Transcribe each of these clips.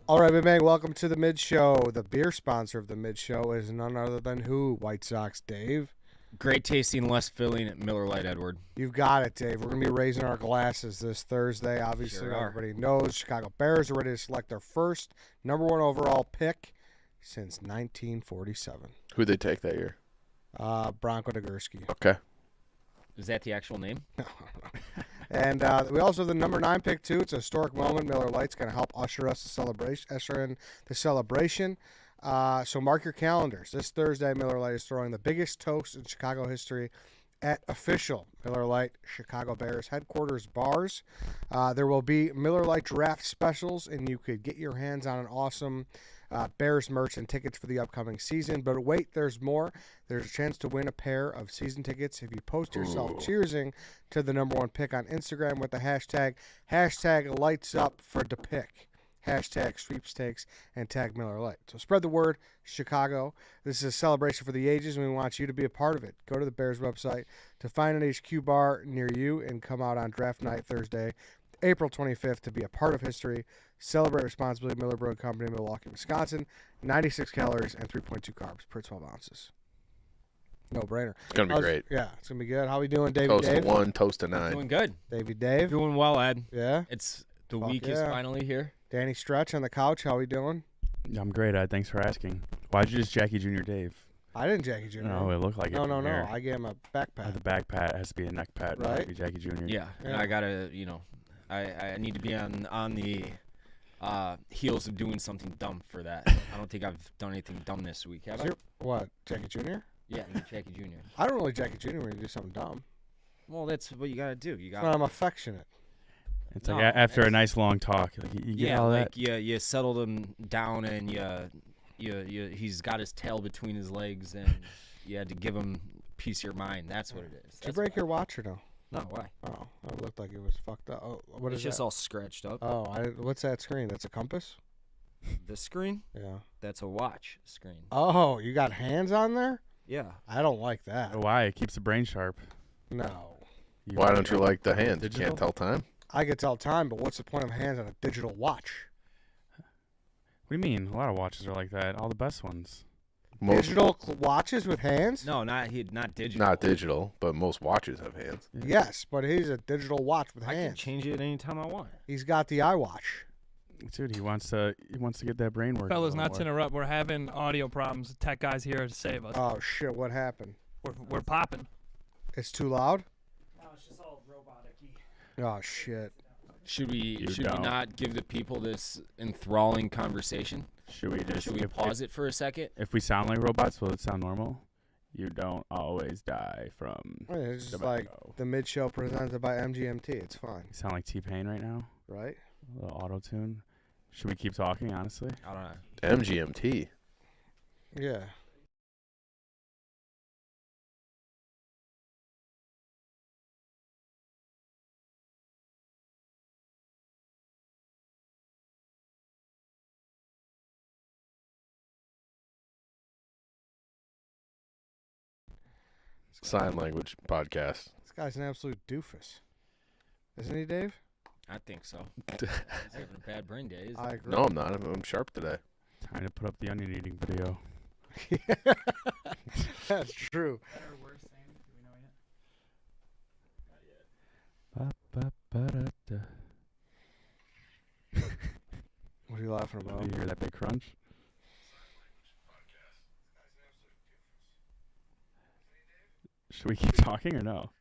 All right, big man, welcome to the mid-show. The beer sponsor of the mid-show is none other than who? WhiteSoxDave. Great tasting, less filling at Miller Lite, Edward. You've got it, Dave. We're going to be raising our glasses this Thursday. Obviously, Sure are. everybody knows Chicago Bears are ready to select their first number one overall pick since 1947. Who'd they take that year? Bronco Nagurski. Okay. Is that the actual name? And we also have the number 9 pick, too. It's a historic moment. Miller Lite's going to help usher in the celebration. So mark your calendars. This Thursday, Miller Lite is throwing the biggest toast in Chicago history at official Miller Lite Chicago Bears headquarters bars. There will be Miller Lite draft specials, and you could get your hands on an awesome Bears merch and tickets for the upcoming season. But wait, there's more. There's a chance to win a pair of season tickets if you post yourself cheersing to the number 1 pick on Instagram with the hashtag #LightsUp for the pick. Hashtag sweepstakes and tag Miller Lite. So spread the word, Chicago. This is a celebration for the ages, and we want you to be a part of it. Go to the Bears website to find an HQ bar near you and come out on draft night Thursday, April 25th to be a part of history. Celebrate responsibly. Miller Brewing Company, Milwaukee, Wisconsin. 96 calories and 3.2 carbs per 12 ounces. No brainer. It's going to be great. Yeah, it's going to be good. How we doing, Davey Toast Dave? to 1, toast to 9. Doing good. Davey Dave? Doing well, Ed. Yeah? It's the week is finally here. Danny Stretch on the couch. How we doing? I'm great, Ed. Thanks for asking. Why'd you just Jackie Jr. Dave? I didn't Jackie Jr. No, it looked like it. No. There. I gave him a back Oh, pat. the back pat has to be a neck pat, Right? not be Jackie Jr. Yeah, and Yeah. I gotta, I need to be on the heels of doing something dumb for that. I don't think I've done anything dumb this week, have I? What, Jackie Jr.? Yeah, Jackie Jr. I don't really Jackie Jr. when you do something dumb. Well, that's what you gotta do. You But got I'm affectionate. It's like after a nice long talk, like you get all that. you settled him down and he's got his tail between his legs and you had to give him a piece of your mind. That's what it is. Did you break your watch or no? No, why? Oh, it looked like it was fucked up. Oh, what It's is just that? all scratched up. Oh, what's that screen? That's a compass? This screen? Yeah. That's a watch screen. Oh, you got hands on there? Yeah. I don't like that. Why? It keeps the brain sharp. No. Why don't you like the hands? You Digital? can't tell time. I could tell time, but what's the point of hands on a digital watch? What do you mean? A lot of watches are like that. All the best ones. Most, Digital watches with hands? No, not digital. not digital, but most watches have hands. Yes, but he's a digital watch with I can hands. change it anytime I want. He's got the iWatch. Dude, he wants to get that brain working. Fellas, not to interrupt. We're having audio problems. The tech guy's here to save us. Oh shit! What happened? We're popping. It's too loud. No, it's just all robotic-y. Oh shit! Should we don't. not give the people this enthralling conversation? Should we just Should we pause it for a second? If we sound like robots, will it sound normal? You don't always die from. It's just tobacco. like the mid-show presented by MGMT. It's fine, You sound like T-Pain right now. right? A little auto tune. Should we keep talking? Honestly. I don't know. MGMT. Yeah. Sign language podcast. This guy's an absolute doofus, isn't he, Dave? I think so. He's having a bad brain day. I agree. No, I'm not. I'm sharp today. Time to put up the onion eating video. That's true. Better or worse, Sam? Do we know yet? What are you laughing about? You hear that big crunch? Should we keep talking or no?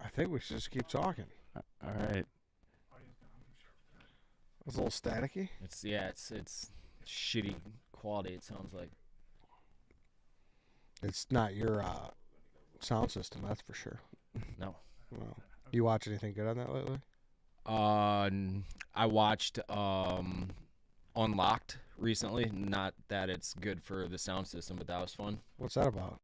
I think we should just keep talking. All right. It's a little staticky. It's shitty quality. It sounds like. It's not your sound system, that's for sure. No. Well, you watch anything good on that lately? I watched Unlocked recently. Not that it's good for the sound system, but that was fun. What's that about?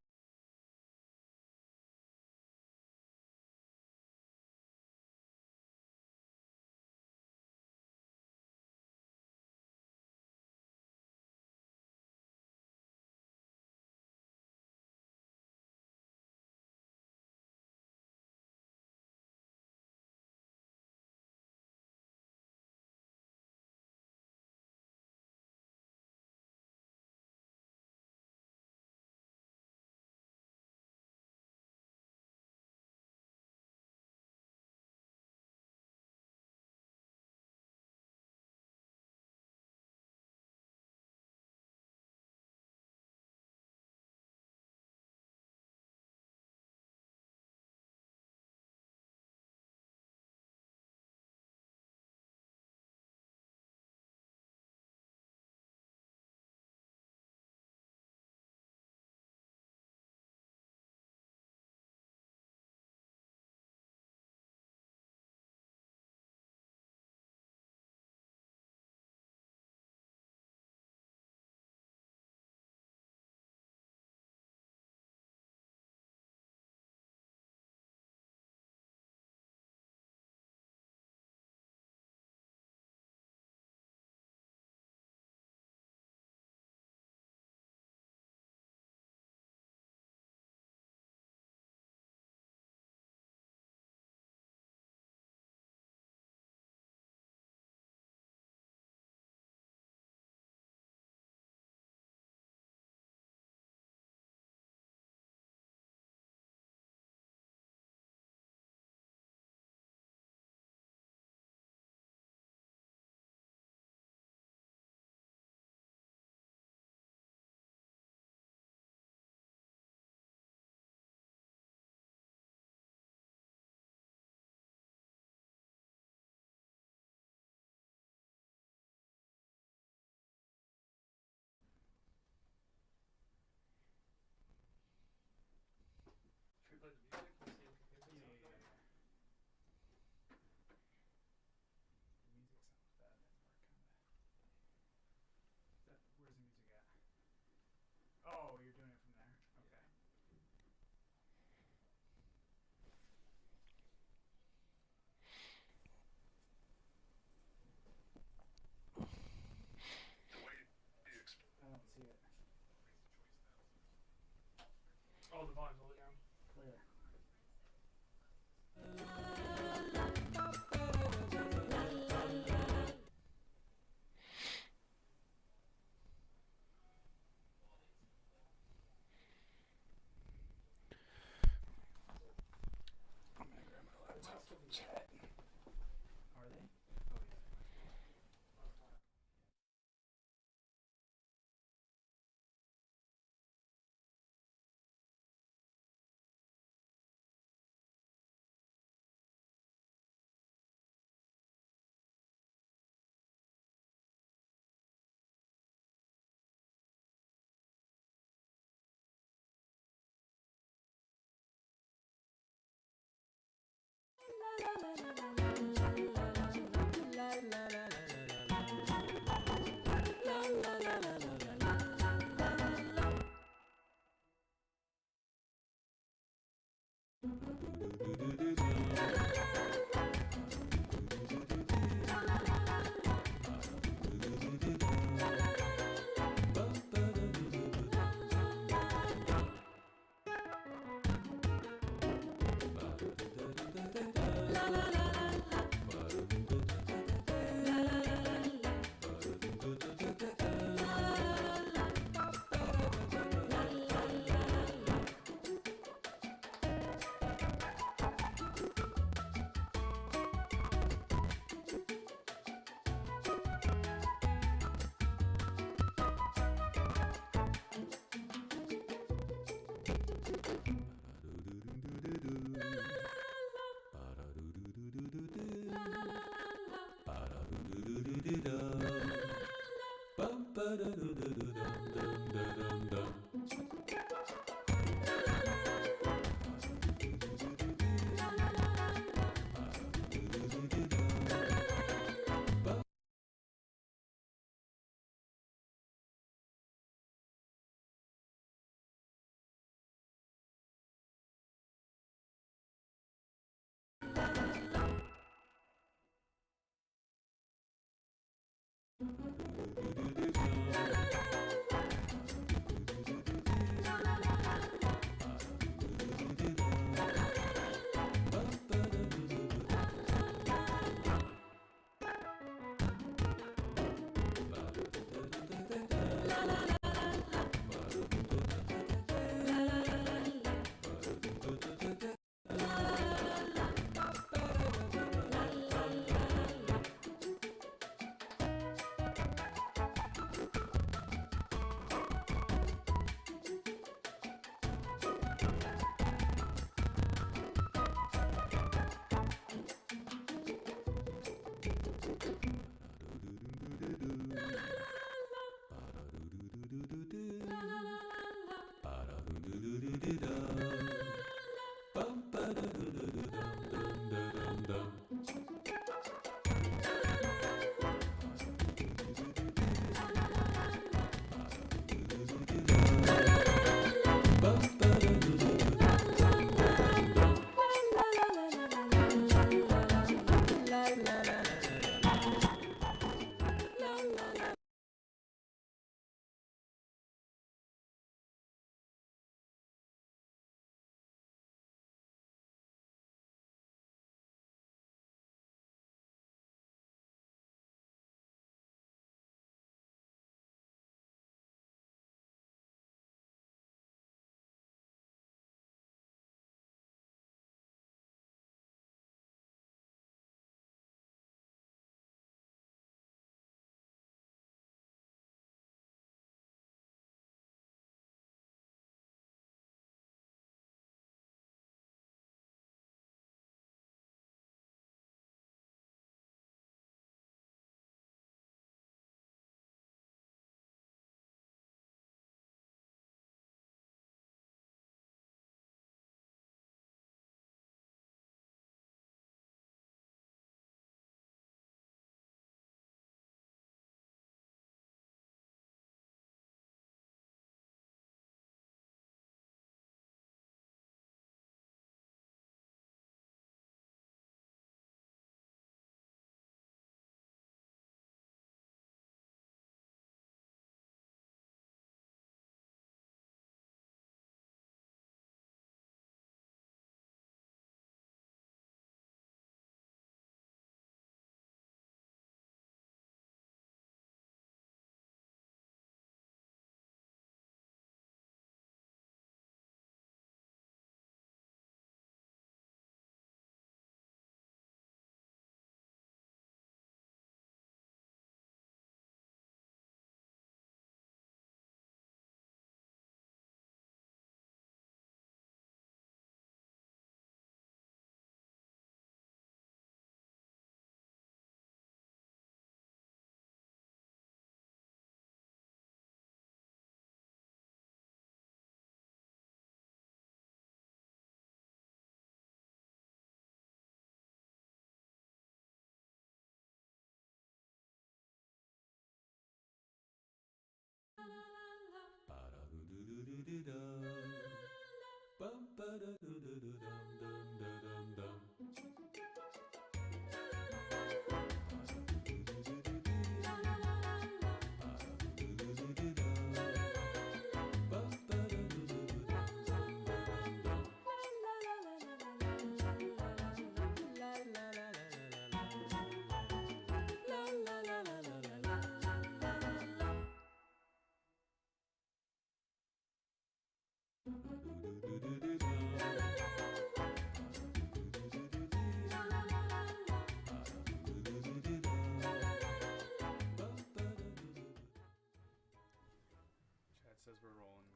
Chad says we're rolling.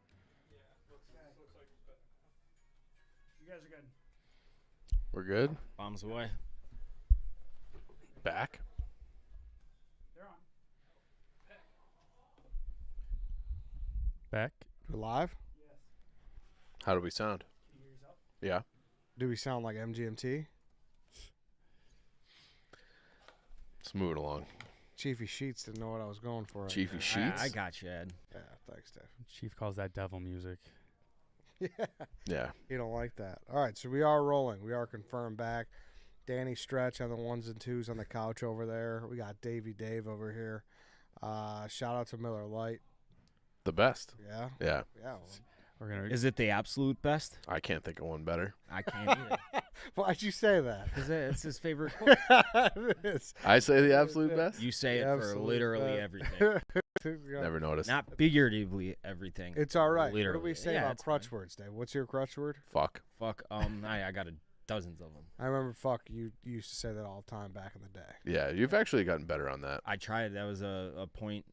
Yeah, looks like it's better. You guys are good. We're good. Bombs away. Back. They're on. Back. We're live? Yes. How do we sound? Can you hear yourself? Yeah. Do we sound like MGMT? Let's move it along. Chiefy Sheets didn't know what I was going for. Right Chiefy there. Sheets. I got you, Ed. Yeah, thanks, Dave. Chief calls that devil music. Yeah. Yeah. You don't like that. All right, so we are rolling. We are confirmed back. Danny Stretch on the ones and twos on the couch over there. We got Davey Dave over here. Shout out to Miller Lite. The best. Yeah. Yeah. Yeah. We're gonna. Is it the absolute best? I can't think of one better. I can't either. Why'd you say that? Because it's his favorite quote. It is. I say the absolute best. You say it for Absolute literally best. everything. Never noticed. Not figuratively everything. It's all right. Literally. What do we say Yeah, about it's crutch fine. words, Dave? What's your crutch word? Fuck. Fuck. I got dozens of them. I remember fuck. You used to say that all the time back in the day. Yeah, you've actually gotten better on that. I tried. That was a point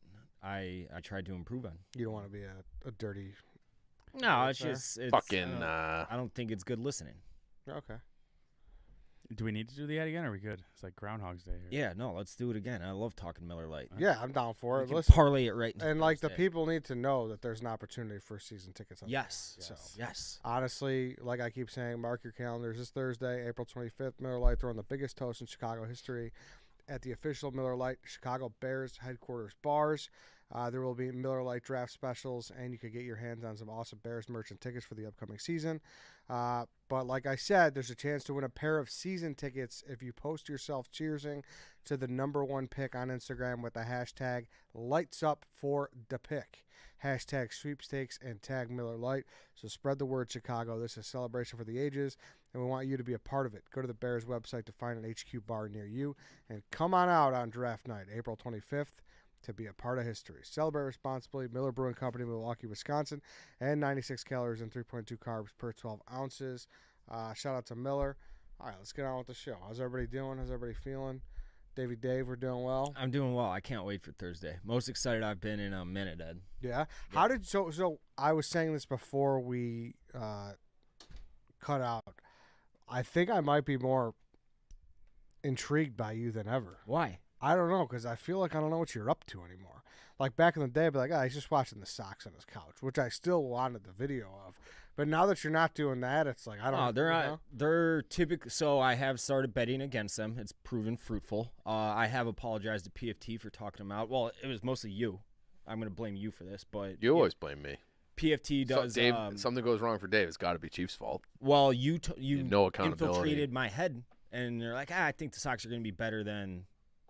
I tried to improve on. You don't want to be a dirty. No, it's fair. just it's, Fucking. I don't think it's good listening. Okay. Do we need to do the ad again? Or are we good? It's like Groundhog's Day here. Yeah, no, let's do it again. I love talking Miller Lite. Yeah, I'm down for We it. can Listen, parlay it right. into and like the Thursday. people need to know that there's an opportunity for season tickets. On Yes. there. So Yes. honestly, like I keep saying, mark your calendars. This Thursday, April 25th, Miller Lite throwing the biggest toast in Chicago history at the official Miller Lite Chicago Bears headquarters bars. There will be Miller Lite draft specials, and you could get your hands on some awesome Bears merch and tickets for the upcoming season. But like I said, there's a chance to win a pair of season tickets if you post yourself cheersing to the #1 pick on Instagram with the hashtag #LightsUpForThePick. Hashtag sweepstakes and tag Miller Lite. So spread the word, Chicago. This is a celebration for the ages, and we want you to be a part of it. Go to the Bears website to find an HQ bar near you, and come on out on draft night, April 25th. To be a part of history. Celebrate responsibly. Miller Brewing Company, Milwaukee, Wisconsin, and 96 calories and 3.2 carbs per 12 ounces. Shout out to Miller. All right, let's get on with the show. How's everybody doing? How's everybody feeling? Davey Dave, we're doing well. I'm doing well. I can't wait for Thursday. Most excited I've been in a minute, Ed. Yeah. How did so? I was saying this before we cut out. I think I might be more intrigued by you than ever. Why? I don't know, because I feel like I don't know what you're up to anymore. Like back in the day, I'd be like, he's just watching the Sox on his couch, which I still wanted the video of. But now that you're not doing that, it's like, I don't know. They're not. They're typically. So I have started betting against them. It's proven fruitful. I have apologized to PFT for talking them out. Well, it was mostly you. I'm going to blame you for this, but You always blame me. PFT does. So, Dave, something goes wrong for Dave. It's got to be Chiefs' fault. Well, you No accountability. infiltrated my head, and they're like, I think the Sox are going to be better than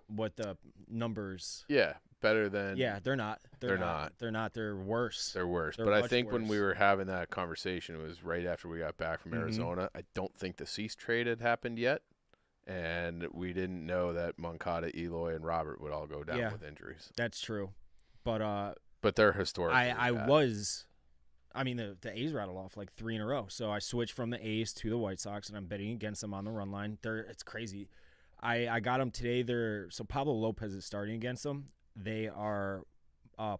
what the numbers. Yeah, better than. Yeah, they're not. They're not. They're not. They're worse. They're worse. They're But I much think when we worse. were having that conversation, it was right after we got back from Arizona. I don't think the Cease trade had happened yet. And we didn't know that Moncada, Eloy, and Robert would all go down Yeah. with injuries. That's true. But But they're historically I bad. was. I mean, the A's rattled off like 3 in a row. So I switched from the A's to the White Sox, and I'm betting against them on the run line. It's crazy. I got them today. So Pablo Lopez is starting against them. They are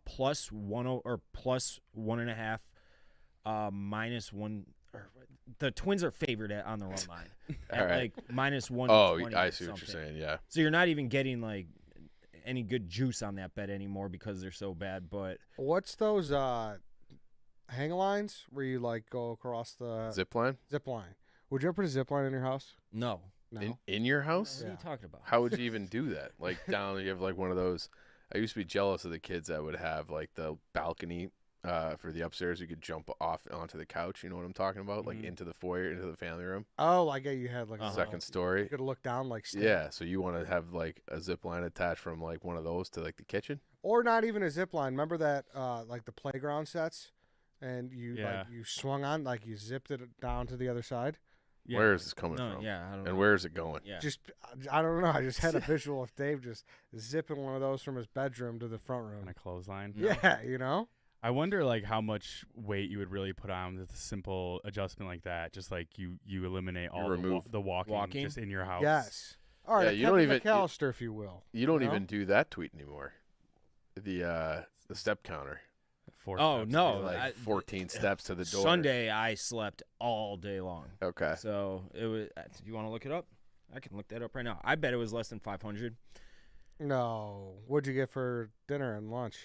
plus 1 or plus 1.5, -1. Or, the Twins are favored on the run line at All right. like -1. Oh, I see what you're saying. Yeah. So you're not even getting like any good juice on that bet anymore because they're so bad. But What's those hang lines where you like go across the Zip line? zip line? Would you ever put a zip line in your house? no. No. In your house? What are you talking about? How would you even do that? Like down, you have like one of those. I used to be jealous of the kids that would have like the balcony for the upstairs. You could jump off onto the couch. You know what I'm talking about? Like into the foyer, into the family room. Oh, like you had like a Second story. You could look down like stairs. Yeah, so you want to have like a zip line attached from like one of those to like the kitchen? Or not even a zip line. Remember that like the playground sets, and you like you swung on like you zipped it down to the other side. Yeah. Where is this coming No, from? yeah, I don't know. And where is it going? Yeah. Just I don't know. I just had a visual of Dave just zipping one of those from his bedroom to the front room. On a clothesline. Yeah, you know. I wonder like how much weight you would really put on with a simple adjustment like that. Just like you eliminate all the walking just in your house. Yes. All right. Yeah, a you don't Kevin even- McAllister, if you will. You don't You know? even do that tweet anymore. The step counter. 4 Oh, steps. no. Like 14 steps to the door. Sunday, I slept all day long. Okay. So it was. You want to look it up? I can look that up right now. I bet it was less than 500. No. What'd you get for dinner and lunch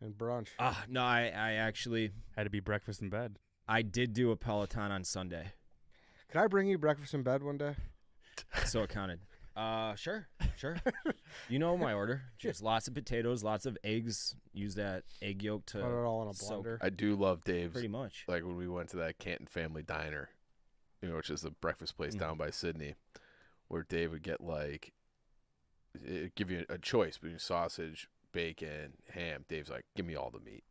and brunch? No, I actually Had to be breakfast in bed. I did do a Peloton on Sunday, Can I bring you breakfast in bed one day? so it counted. Sure. You know my order. Just lots of potatoes, lots of eggs. Use that egg yolk to Put it all in a soak. blender. I do love Dave's. Pretty much. Like when we went to that Canton Family Diner, which is the breakfast place down by Sydney, where Dave would get like, it'd give you a choice between sausage, bacon, ham. Dave's like, give me all the meat.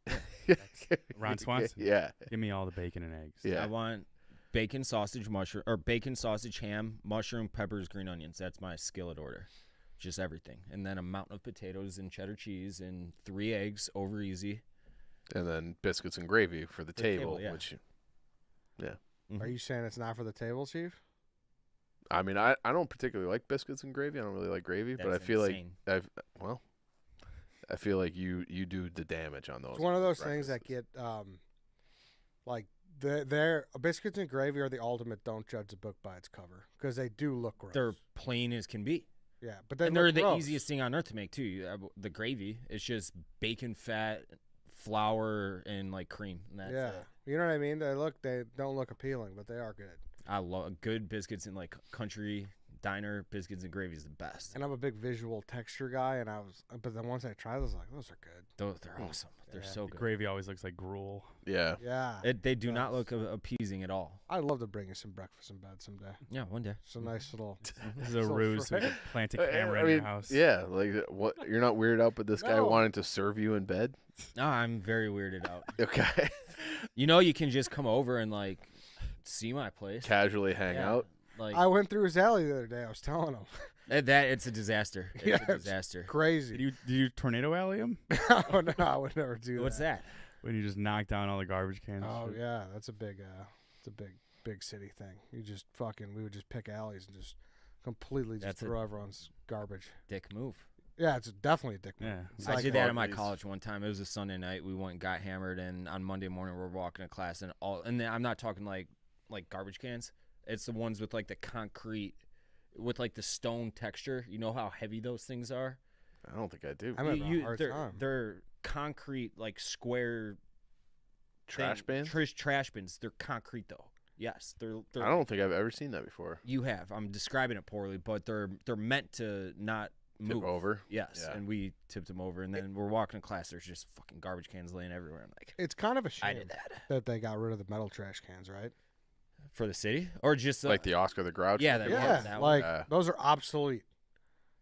Ron Swanson. Yeah. Give me all the bacon and eggs. Yeah. I want bacon sausage mushroom or bacon sausage ham, mushroom, peppers, green onions. That's my skillet order. Just everything. And then a mountain of potatoes and cheddar cheese and 3 eggs over easy. And then biscuits and gravy for the table, yeah. which, Are you saying it's not for the table, Chief? I mean, I don't particularly like biscuits and gravy. I don't really like gravy, but I That's feel insane. like I feel like you do the damage on those. It's one of those things that breakfasts. get like they're biscuits and gravy are the ultimate don't judge the book by its cover because they do look gross. They're plain as can be. yeah, but they And look they're the gross. easiest thing on earth to make, too. The gravy, it's just bacon fat, flour, and like cream. And that's Yeah, it. you know what I mean. They don't look appealing, but they are good. I love good biscuits and like country diner biscuits and gravy is the best. And I'm a big visual texture guy, but then once I tried, I was like, those are good. They're awesome. They're Yeah. so The good. gravy always looks like gruel. Yeah. Yeah, They do not does. look appeasing at all. I'd love to bring you some breakfast in bed someday. Yeah, one day. It's a nice little. This is a So ruse to fresh. plant a camera in your house. Yeah, like what? You're not weirded out, but this guy No. wanting to serve you in bed. No, I'm very weirded out. Okay. You know, you can just come over and like see my place. Casually hang Yeah, out. Like I went through his alley the other day. I was telling him, that. It's a disaster. It's Yeah, a it's disaster. crazy. Did you tornado alley him Oh no, I would never do What's that? when you just knocked down all the garbage cans? and Oh shit? yeah, that's a big, it's a big city thing. You just we would just pick alleys and just completely just That's a- throw everyone's garbage. Dick move. Yeah, it's definitely a dick move. Yeah. It's I like did that at my Barclays. college one time. It was a Sunday night. We went and got hammered, and on Monday morning we're walking to class, and then I'm not talking like garbage cans. It's the ones with like the concrete, with like the stone texture. You know how heavy those things are. I don't think I do. I'm having a hard they're, time. they're concrete, like square Trash thing- bins. Trash bins. They're concrete though. Yes, they're. I don't think I've ever seen that before. You have. I'm describing it poorly, but they're meant to not Tip move. over. Yes, Yeah. and we tipped them over, and then we're walking to class. There's just fucking garbage cans laying everywhere. I'm like, It's kind of a I shame did that that they got rid of the metal trash cans, right? for the city, or just Like the Oscar the Grouch. yeah, looking that- one? Yeah, that one. like Yeah. those are obsolete.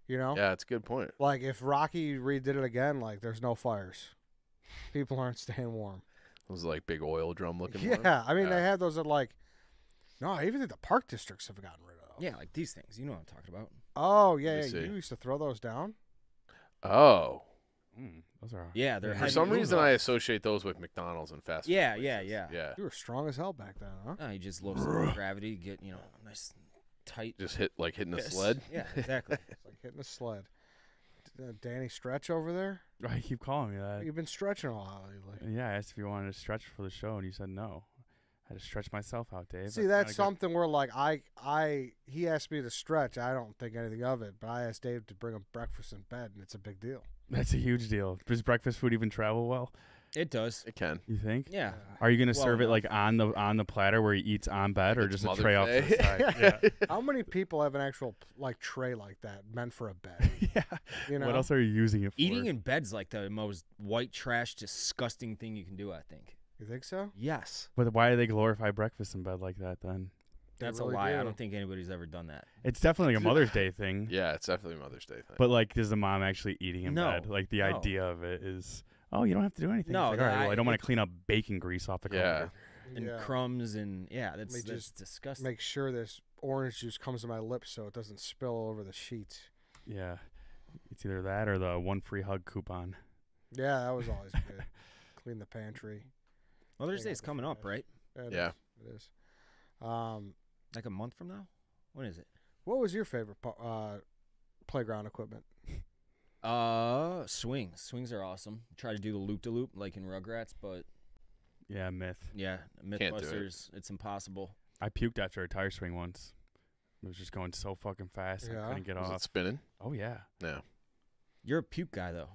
You know, Yeah, it's a good point. like if Rocky redid it again, like there's no fires. People aren't staying warm. Those like big oil drum looking. Yeah, ones. I mean Yeah. they had those at like. No, I even think the park districts have gotten rid of those. yeah, like these things. You know what I'm talking about. Oh yeah, Let yeah. me see. You used to throw those down. Oh, Those are Yeah, they're For for heavy some move reason off. I associate those with McDonald's and fast food. Yeah, places. yeah. You were strong as hell back then, huh? Oh, you just low center of gravity, get nice tight. Just hitting a fist. sled. Yeah, exactly. It's like hitting a sled. Danny Stretch over there. I keep calling me that. You've been stretching a lot lately. Yeah, I asked if you wanted to stretch for the show, and you said no. I had to stretch myself out, Dave. See, that's not a something where like he asked me to stretch. I don't think anything of it, but I asked Dave to bring him breakfast in bed, and it's a big deal. That's a huge deal. Does breakfast food even travel well? It does. It can. You think? Yeah. Are you gonna serve it like on the platter where he eats on bed, or It's just a Mother's tray off to the Day. side? Yeah. How many people have an actual like tray like that meant for a bed? Yeah. You know? What else are you using it for? Eating in bed's like the most white trash, disgusting thing you can do, I think. You think so? Yes. But why do they glorify breakfast in bed like that then? That's really a lie. do. I don't think anybody's ever done that. It's definitely like a Mother's Day thing. Yeah, it's definitely a Mother's Day thing. But like, is the mom actually eating in No. bed? Like the No. idea of it is, oh, you don't have to do anything. No, It's like, all right, well, I don't want it- to clean up bacon grease off the Yeah. counter. And Yeah. crumbs and that's me that's just disgusting. Make sure this orange juice comes to my lips so it doesn't spill over the sheets. Yeah. It's either that or the one free hug coupon. Yeah, that was always good. Clean the pantry. Mother's Hang Day's out the coming up, trash. right? It Yeah. is. It is. Like a month from now? When is it? What was your favorite playground equipment? Swings. Swings are awesome. Try to do the loop to loop like in Rugrats, but Yeah, myth. yeah, do it. Mythbusters, it's impossible. I puked after a tire swing once. It was just going so fucking fast. Yeah? I couldn't get Was it off. spinning? Oh, yeah. Yeah. You're a puke guy though.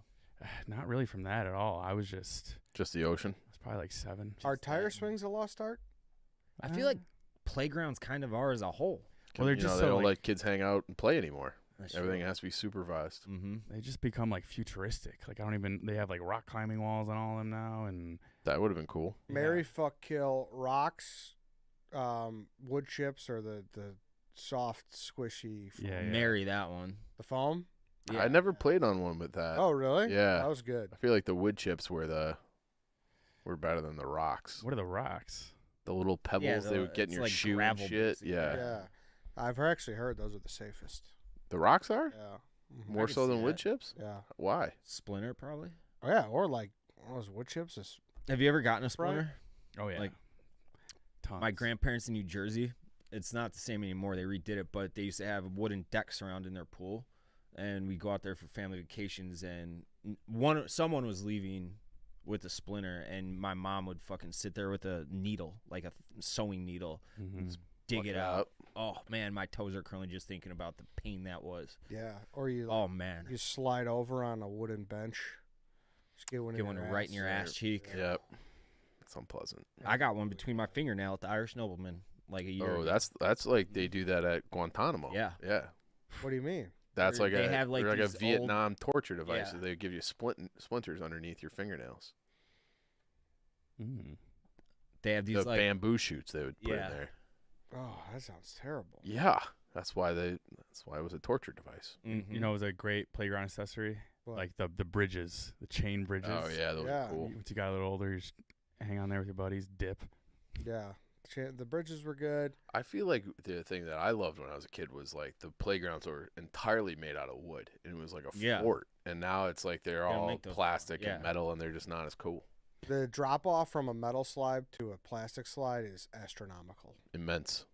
Not really from that at all. I was just, Just the ocean? I was probably like 7. Are tire swings a lost art? I feel like playgrounds kind of are as a whole. Well, they're You just know, so they don't like, let kids hang out and play anymore. That's Everything true. has to be supervised. Mm-hmm. they just become like futuristic. Like they have like rock climbing walls on all of them now. And That would have been cool. Marry, fuck, kill, rocks, wood chips, or the soft, squishy foam? Yeah. Marry that one. The foam? I never played on one with that. Oh, really? yeah. That was good. I feel like the wood chips were better than the rocks. what are the rocks? The little pebbles they the- would get in it's your like shoe and gravel, shit. basically. Yeah. Yeah. I've actually heard those are the safest. The rocks are? Yeah. Mhm. More can so see than wood that. chips? Yeah. Why? Splinter probably. Oh, yeah. Or like one of those wood chips. Is, Have you ever gotten a splinter? Oh, yeah. Like, tons. My grandparents in New Jersey, it's not the same anymore. They redid it, but they used to have wooden decks surrounding their pool, and we go out there for family vacations. And someone was leaving with a splinter, and my mom would fucking sit there with a needle, like a sewing needle, Mhm. dig Pluck it out. Oh man, my toes are curling just thinking about the pain that was. yeah. Or you Oh man, you slide over on a wooden bench. Just get one, get one right in your ass cheek. Yep. It's unpleasant. I got one between my fingernail at the Irish Nobleman like a year Oh, ago. that's like they do that at Guantanamo. Yeah. Yeah. What do you mean? That's Or like they a have, like, they're like a these Vietnam torture device. Yeah. So they give you splinters underneath your fingernails. Mm. They have these The like bamboo shoots they would put Yeah. in there. Oh, that sounds terrible. Yeah. That's why it was a torture device. mhm. You know, it was a great playground accessory. What? Like the bridges, the chain bridges. Oh yeah, those Yeah. are cool. Once you got a little older, you just hang on there with your buddies, dip. Yeah. The bridges were good. I feel like the thing that I loved when I was a kid was like the playgrounds were entirely made out of wood and it was like a Yeah. fort. And now it's like they're Gotta all make those- plastic yeah. and metal and they're just not as cool. The drop off from a metal slide to a plastic slide is astronomical. Immense.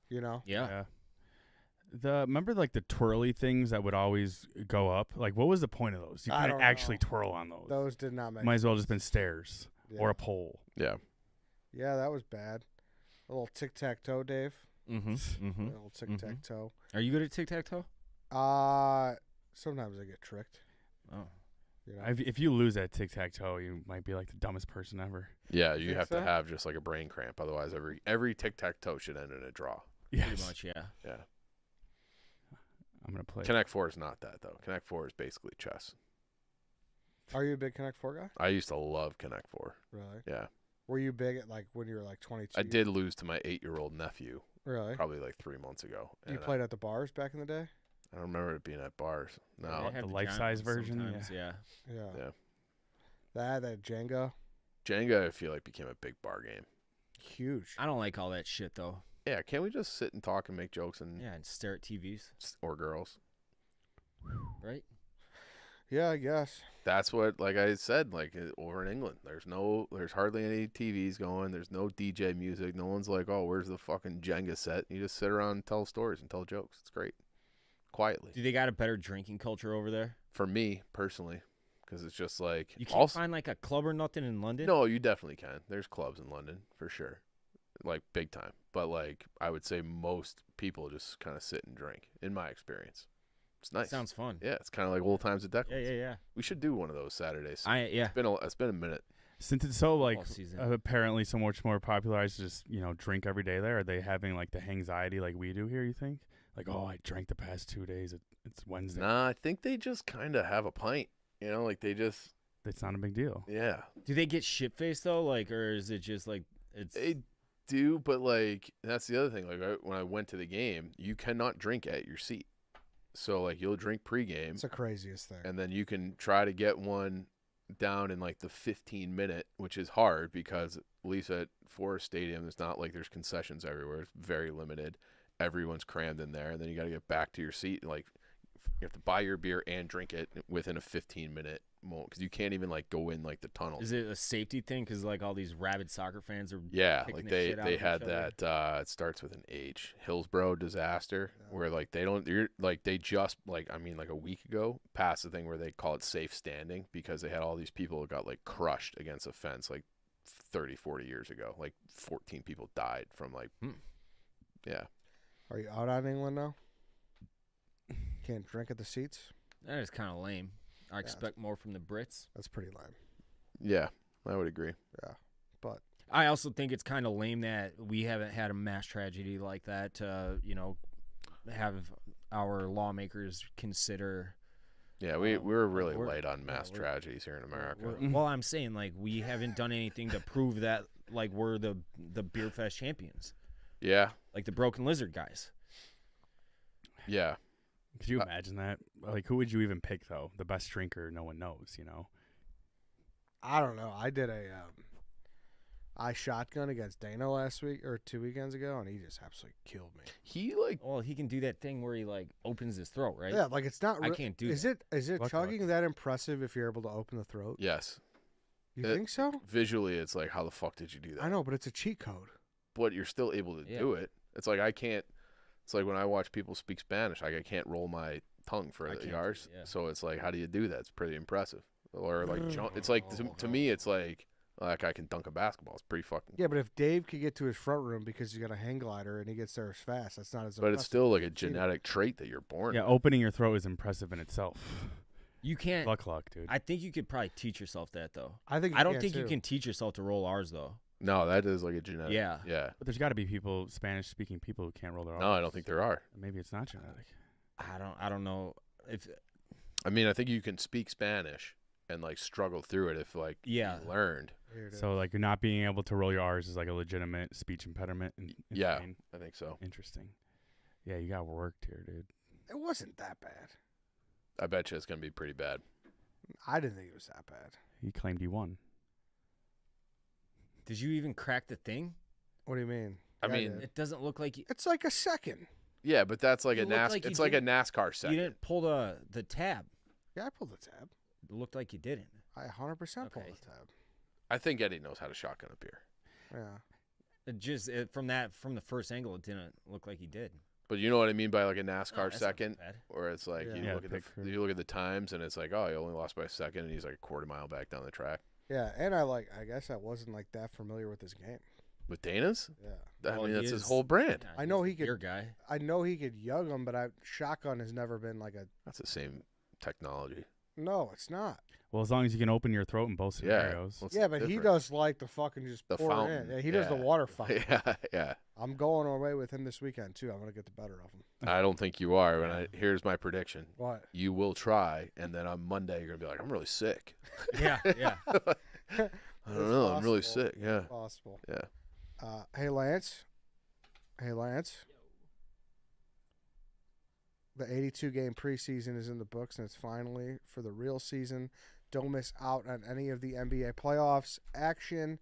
You know? Yeah. Remember like the twirly things that would always go up? Like what was the point of those? You I couldn't don't actually know. twirl on those. Those did not make Might as well just been stairs yeah. or a pole. Yeah. Yeah, that was bad. A little tic tac toe, Dave. Mm-hmm. Mm-hmm. A little tic tac toe. Are you good at tic tac toe? Sometimes I get tricked. Oh. You know? If you lose that tic tac toe, you might be like the dumbest person ever. Yeah, you think have so? to have just like a brain cramp. Otherwise every tic tac toe should end in a draw. Pretty Yes. much, yeah. Yeah. I'm gonna play. Connect 4 is not that though. Connect 4 is basically chess. Are you a big Connect 4 guy? I used to love Connect 4. Really? Yeah. Were you big at like when you were like 22? I did lose to my 8-year-old nephew Really? probably like 3 months ago. You and played at the bars back in the day? I don't remember it being at bars. They No. have the giant life-size ones version, sometimes, yeah. Yeah. Yeah. That Jenga, Jenga I feel like became a big bar game. huge. I don't like all that shit though. Yeah, can't we just sit and talk and make jokes and Yeah, and stare at TVs, or girls? right? Yeah, I guess. That's what, like I said, like over in England, there's hardly any TVs going. There's no DJ music. No one's like, oh, where's the fucking Jenga set? You just sit around and tell stories and tell jokes. It's great, quietly. Do they got a better drinking culture over there? For me personally, because it's just like You can't also, find like a club or nothing in London. no, you definitely can. There's clubs in London for sure, like big time. But like I would say most people just kind of sit and drink. In my experience, it's nice. Sounds fun. Yeah, it's kind of like old times at Declan's. Yeah. We should do one of those Saturdays. Yeah. It's been a minute. Since it's so like season. apparently so much more popularized to just drink every day there, are they having like the anxiety like we do here, you think? Like, oh, I drank the past 2 days. It's Wednesday. Nah, I think they just kind of have a pint. Like they just. It's not a big deal. Yeah. Do they get shit-faced though? Like, or is it just like it's? They do, but like that's the other thing. Like when I went to the game, you cannot drink at your seat. So like you'll drink pregame. It's the craziest thing. And then you can try to get one down in like the 15-minute, which is hard because at least at Forest Stadium, it's not like there's concessions everywhere. It's very limited. Everyone's crammed in there, and then you got to get back to your seat. Like you have to buy your beer and drink it within a 15-minute moment because you can't even like go in like the tunnel. Is it a safety thing? Because like all these rabid soccer fans are like they had that. It starts with an H. Hillsborough disaster, where like they don't. They just like like a week ago passed the thing where they call it safe standing because they had all these people who got like crushed against a fence like 30, 40 years ago. Like 14 people died from like. Yeah. Are you out on England now? Can't drink at the seats? That is kind of lame. I expect more from the Brits. That's pretty lame. Yeah, I would agree. Yeah, but I also think it's kind of lame that we haven't had a mass tragedy like that to, have our lawmakers consider. Yeah, we're really light on mass tragedies here in America. Well, I'm saying like we haven't done anything to prove that like we're the beer fest champions. Yeah, like the Broken Lizard guys. Yeah. Could you imagine that? Like, who would you even pick though? The best drinker, no one knows. I don't know. I did I shotgun against Dana last week or 2 weekends ago, and he just absolutely killed me. He can do that thing where he like opens his throat, right? Yeah, like it's not. I can't do. Is it chugging that impressive if you're able to open the throat? Yes. You think so? Visually, it's like, how the fuck did you do that? I know, but it's a cheat code. But you're still able to do it. It's like I can't. It's like when I watch people speak Spanish, like I can't roll my tongue for the R's. So it's like, how do you do that? It's pretty impressive. Or like, it's like to me, it's like I can dunk a basketball. It's pretty fucking. Yeah, but if Dave could get to his front room because he's got a hang glider and he gets there as fast, that's not as. But it's still like a genetic trait that you're born. Yeah, with. Opening your throat is impressive in itself. You can't. Luck, dude. I think you could probably teach yourself that though. I don't think you can teach yourself to roll R's though. No, that is like a genetic. Yeah. But there's got to be Spanish-speaking people who can't roll their R's. No, I don't think there are. Maybe it's not genetic. I don't know if. I mean, I think you can speak Spanish and like struggle through it if like you learned. So like you're not being able to roll your R's is like a legitimate speech impediment. Yeah, I think so. Interesting. Yeah, you got worked here, dude. It wasn't that bad. I bet you it's gonna be pretty bad. I didn't think it was that bad. He claimed he won. Did you even crack the thing? What do you mean? I mean, it doesn't look like you. It's like a second. Yeah, but that's like it's like a NASCAR second. You didn't pull the tab. Yeah, I pulled the tab. It looked like you didn't. I 100% pulled the tab. I think Eddie knows how to shotgun a beer. Yeah. From the first angle, it didn't look like he did. But you know what I mean by like a NASCAR second, bad. where it's like you look at the times and it's like, oh, he only lost by a second, and he's like a quarter mile back down the track. Yeah, and I guess I wasn't like that familiar with his game. With Dana's? Yeah. I mean, that's his whole brand. Yeah, I know he could. Your guy. I know he could yug him, but shotgun has never been like a. That's the same technology. No, it's not. Well, as long as you can open your throat in both scenarios. Yeah, but he does like the fucking just the pour fountain. It in. Yeah, he does the water fountain. Yeah. I'm going away with him this weekend too. I'm gonna get the better of him. I don't think you are. And here's my prediction. What? You will try, and then on Monday you're gonna be like, I'm really sick. Yeah. I don't know. I'm really sick. Yeah. It's possible. Yeah. Hey, Lance. The 82-game preseason is in the books, and it's finally for the real season. Don't miss out on any of the NBA playoffs action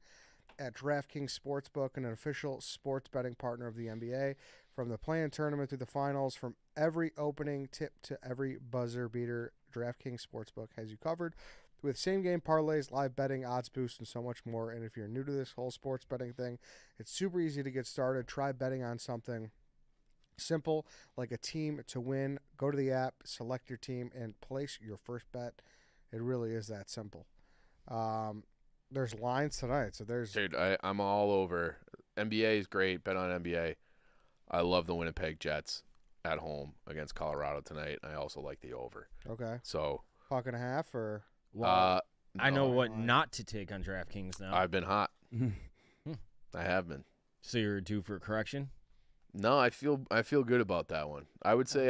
at DraftKings Sportsbook, an official sports betting partner of the NBA. From the play-in tournament through the finals, from every opening tip to every buzzer beater, DraftKings Sportsbook has you covered with same-game parlays, live betting, odds boost, and so much more. And if you're new to this whole sports betting thing, it's super easy to get started. Try betting on something simple like a team to win. Go to the app, select your team, and place your first bet. It really is that simple. There's lines tonight, so there's. Dude, I'm all over. NBA is great. Bet on NBA. I love the Winnipeg Jets at home against Colorado tonight. I also like the over. Okay. So. Puck and a half or. I know what not to take on DraftKings now. I've been hot. I have been. So you're due for a correction? No, I feel good about that one. I would say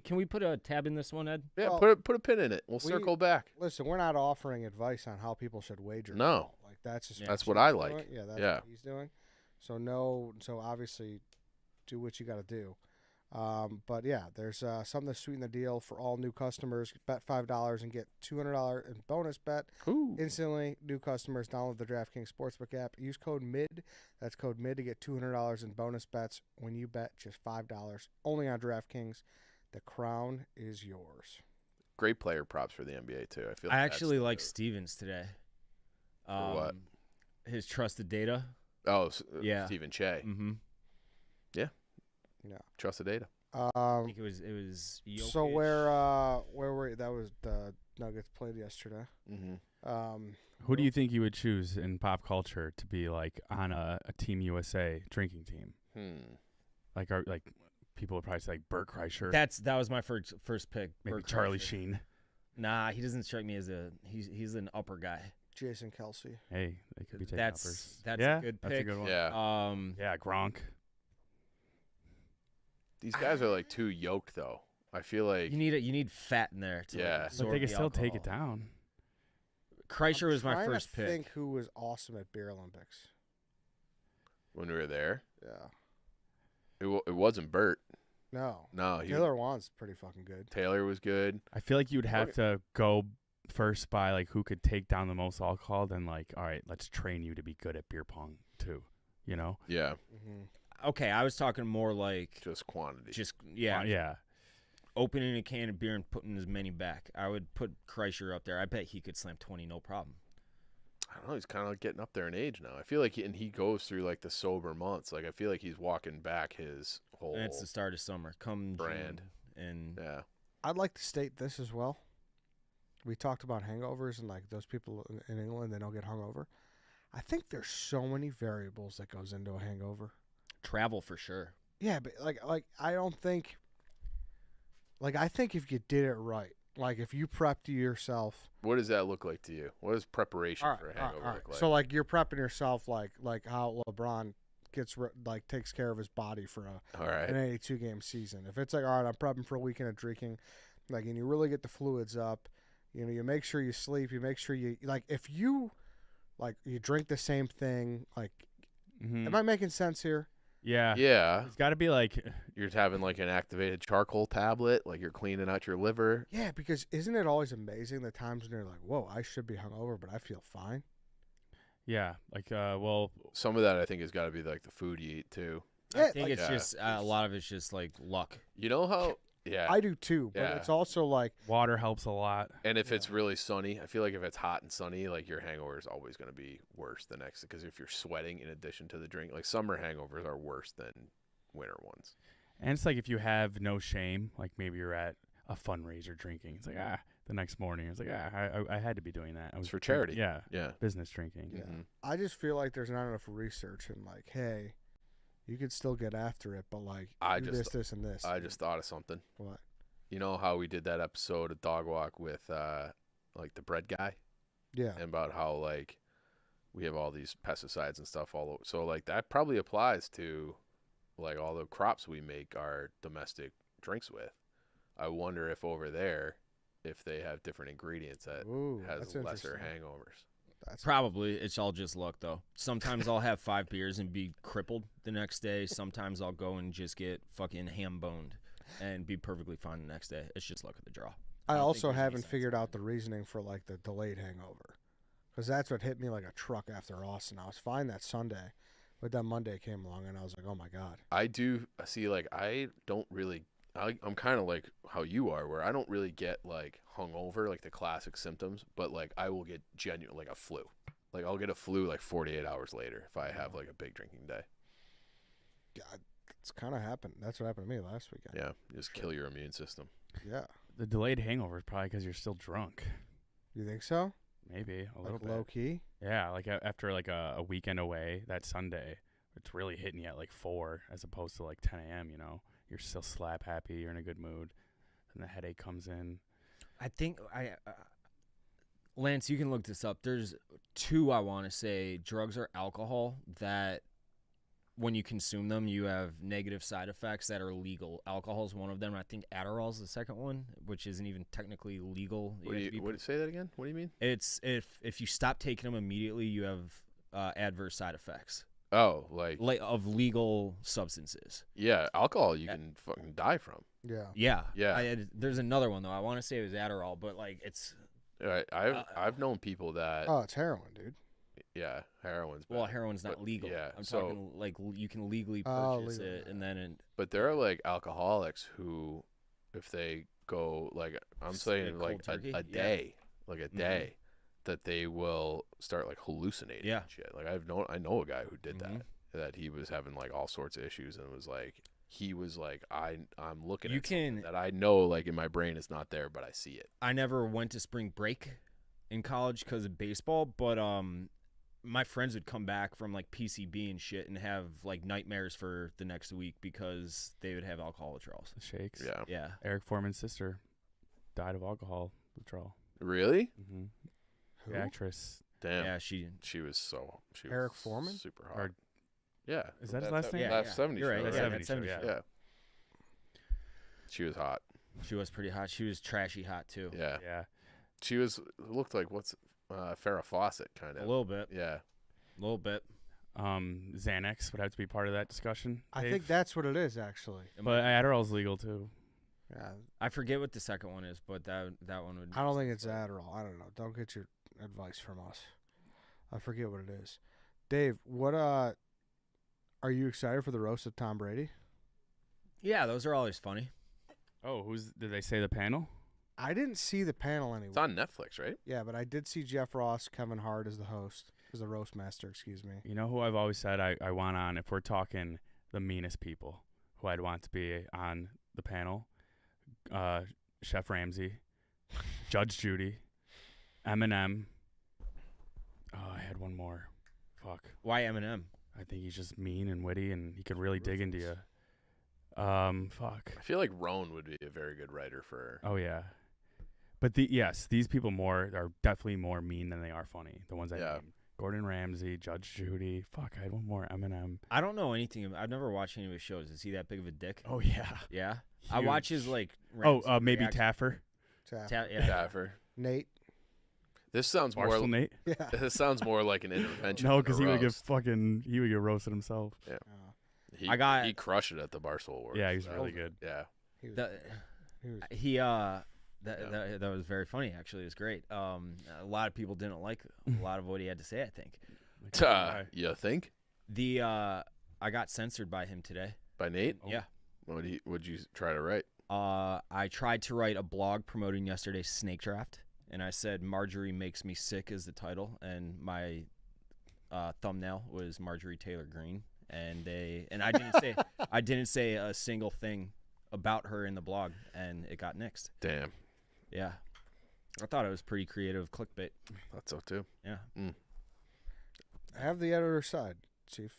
Can we put a tab in this one, Ed? Yeah, well, put a pin in it. We'll circle back. Listen, we're not offering advice on how people should wager. No. Like that's just that's what I like. Doing. Yeah, that's yeah. what he's doing. So obviously do what you got to do. But yeah, there's something to sweeten the deal for all new customers. Bet $5 and get $200 in bonus bet. Ooh. Instantly, new customers download the DraftKings Sportsbook app. Use code MID. That's code MID to get $200 in bonus bets when you bet just $5. Only on DraftKings. The crown is yours. Great player props for the NBA too. I actually like Stevens today. For what? His trusted data. Oh, yeah. Stephen Che. Mm-hmm. Yeah. Yeah. Trust the data. I think it was Jokic. So where were you? That was the Nuggets played yesterday. Mm-hmm. Who do you think you would choose in pop culture to be like on a Team USA drinking team? Like people would probably say like Bert Kreischer. That was my first pick. Maybe Bert Charlie Kreischer. Sheen. Nah, he doesn't strike me as he's an upper guy. Jason Kelsey. Hey, they could be taking uppers. That's yeah, a good pick. That's a good one. Yeah. Yeah, Gronk. These guys are like too yoked though. I feel like you need fat in there. Yeah. But they can still take it down. Kreischer was my first I pick. think who was awesome at Beer Olympics. When we were there. Yeah. It wasn't Bert. No. Taylor Wan's pretty fucking good. Taylor was good. I feel like you'd have to go first by like who could take down the most alcohol, then like, all right, let's train you to be good at beer pong too. You know? Yeah. Mm-hmm. Okay, I was talking more like just quantity. Yeah. Opening a can of beer and putting as many back. I would put Kreischer up there. I bet he could slam 20 no problem. I don't know. He's kind of like getting up there in age now. I feel like he goes through like the sober months. Like I feel like he's walking back his whole. And it's the start of summer. Come brand June, and yeah. I'd like to state this as well. We talked about hangovers and like those people in England, they don't get hungover. I think there's so many variables that goes into a hangover. Travel for sure. Yeah, but like I don't think. Like I think if you did it right, like if you prepped yourself. What does that look like to you? What does preparation for a hangover look like? So like you're prepping yourself like how LeBron takes care of his body for an 82 game season. If it's like, all right, I'm prepping for a weekend of drinking, like, and you really get the fluids up, you know, you make sure you sleep, you make sure you like if you like you drink the same thing, like, am I making sense here? Yeah. Yeah. It's got to be like you're having like an activated charcoal tablet, like you're cleaning out your liver. Yeah, because isn't it always amazing the times when you're like, whoa, I should be hungover, but I feel fine. Yeah, like well, some of that I think has got to be like the food you eat too. Yeah, I think it's just a lot of it's just like luck. You know how? Yeah, I do too, but it's also like water helps a lot. And if it's really sunny, I feel like if it's hot and sunny, like your hangover is always going to be worse the next. Because if you're sweating in addition to the drink, like summer hangovers are worse than winter ones. And it's like if you have no shame, like maybe you're at a fundraiser drinking, it's like the next morning it's like I had to be doing that. I was for charity. Yeah, business drinking. Yeah. I just feel like there's not enough research and like, hey. You could still get after it, but like this, and this. I just thought of something. What? You know how we did that episode of Dog Walk with like the bread guy? Yeah. And about how like we have all these pesticides and stuff all over. So like that probably applies to like all the crops we make our domestic drinks with. I wonder if over there, if they have different ingredients that has lesser hangovers. Probably. It's all just luck, though. Sometimes I'll have 5 beers and be crippled the next day. Sometimes I'll go and just get fucking ham-boned and be perfectly fine the next day. It's just luck of the draw. I also haven't figured out the reasoning for, like, the delayed hangover. Because that's what hit me like a truck after Austin. I was fine that Sunday, but then Monday came along, and I was like, oh, my God. I do see, like, I don't really – I'm kind of like how you are, where I don't really get like hungover, like the classic symptoms, but like I will get genuine, like a flu. Like I'll get a flu like 48 hours later if I have like a big drinking day. Yeah, it's kind of happened. That's what happened to me last weekend. Yeah, just kill your immune system. Yeah. The delayed hangover is probably because you're still drunk. You think so? Maybe a little bit. Low key? Yeah, like after like a weekend away that Sunday, it's really hitting you at like 4 as opposed to like 10 a.m., you know? You're still slap happy. You're in a good mood. And the headache comes in. I think Lance, you can look this up. There's 2, I want to say, drugs or alcohol that when you consume them, you have negative side effects that are legal. Alcohol is one of them. I think Adderall is the second one, which isn't even technically legal. Say that again? What do you mean? It's if you stop taking them immediately, you have adverse side effects. Oh, like Of legal substances. yeah, alcohol you can fucking die from. Yeah. Yeah. Yeah. There's another one, though. I want to say it was Adderall, but, like, it's... I've known people that Oh, it's heroin, dude. yeah, heroin's bad. Well, heroin's not But, legal. yeah, I'm so- talking, like, you can legally Oh, purchase legally, it, and then... But there are like alcoholics who, if they go like I'm Just saying like like cold turkey? a Yeah. day, like a day, that they will start like hallucinating Yeah. and shit. Like I know a guy who did Mhm. that he was having like all sorts of issues and was like he was like I'm looking You at something can... that I know like in my brain is not there, but I see it. I never went to spring break in college because of baseball, but my friends would come back from like PCB and shit and have like nightmares for the next week because they would have alcohol withdrawals. The shakes. Yeah. Yeah. Eric Foreman's sister died of alcohol withdrawal. Really? Mm-hmm. Who? The actress. Damn. Yeah, she Was Eric Foreman? super hot. Or- Yeah. Is that his That's last a- name? Last 70 You're right. show, Yeah, That's that 70 70 show, show. Yeah. She was hot. She was pretty hot. She was trashy hot too. Yeah. Yeah. She looked like Farrah Fawcett kind A of. little bit. Yeah. A little bit. Xanax would have to be part of that discussion. I Dave. think that's what it is, actually. But Adderall's legal too. Yeah. I forget what the second one is, but that one would. I don't think it's Adderall. I don't know. Don't get your advice from us. I forget what it is. Dave, what are you excited for the roast of Tom Brady? Yeah, those are always funny. Oh, did they say the panel? I didn't see the panel anyway. It's on Netflix, right? Yeah, but I did see Jeff Ross, Kevin Hart as the host, as the roast master, excuse me. You know who I've always said I want on, if we're talking the meanest people, who I'd want to be on the panel? Chef Ramsay, Judge Judy, Eminem. Oh, I had one more. Fuck. Why Eminem? I think he's just mean and witty, and he could really dig into you. Fuck. I feel like Roan would be a very good writer for. Oh yeah. But these people are definitely more mean than they are funny. The ones I Yeah. named. Gordon Ramsay, Judge Judy. Fuck, I had one more. Eminem. I don't know anything. I've never watched any of his shows. Is he that big of a dick? Oh yeah. Yeah. I watch his Huge. like. Maybe reaction- Taffer. Yeah. Daffer. Nate. This sounds Barstool more. Nate. Yeah. This sounds more like an intervention. No, than a because he would get roast. he would get roasted himself. He crushed it at the Barstool Awards. Yeah, he's so, really good. Yeah. He was, The- he was, that was very funny. Actually, it was great. A lot of people didn't like a lot of what he had to say. I think You think I got censored by him today. by Nate? Yeah. What'd you try to write? I tried to write a blog promoting yesterday's snake draft, and I said Marjorie makes me sick as the title, and my thumbnail was Marjorie Taylor Greene, and I didn't say a single thing about her in the blog, and it got nixed. Damn. Yeah, I thought it was pretty creative clickbait. Thought so too. Yeah. have the editor's side, Chief.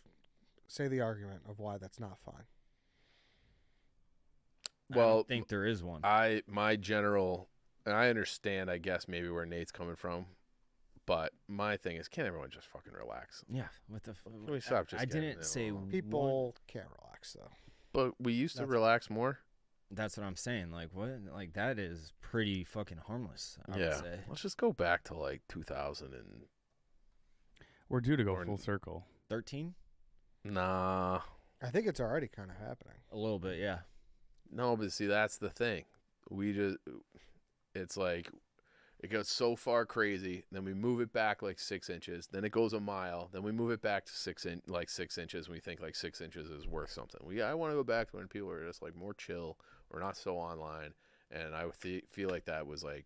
Say the argument of why that's not fine. I Well, don't think there is one. my general, and I understand, I guess, maybe where Nate's coming from, but my thing is, can't everyone just fucking relax? Yeah, what the? we stop just I getting didn't it say wrong? People can't relax, though. But we used to That's- relax more. That's what I'm saying. Like what? Like that is pretty fucking harmless. I would Yeah. say. Let's just go back to like 2000 and We're due to go Or- full circle. 13? nah. I think it's already kind of happening. A little bit, yeah. No, but see, that's the thing. It's like, it goes so far crazy, then we move it back like 6 inches, then it goes a mile, then we move it back to 6 inches, and we think like 6 inches is worth something. I want to go back to when people are just like more chill or not so online, and I feel like that was like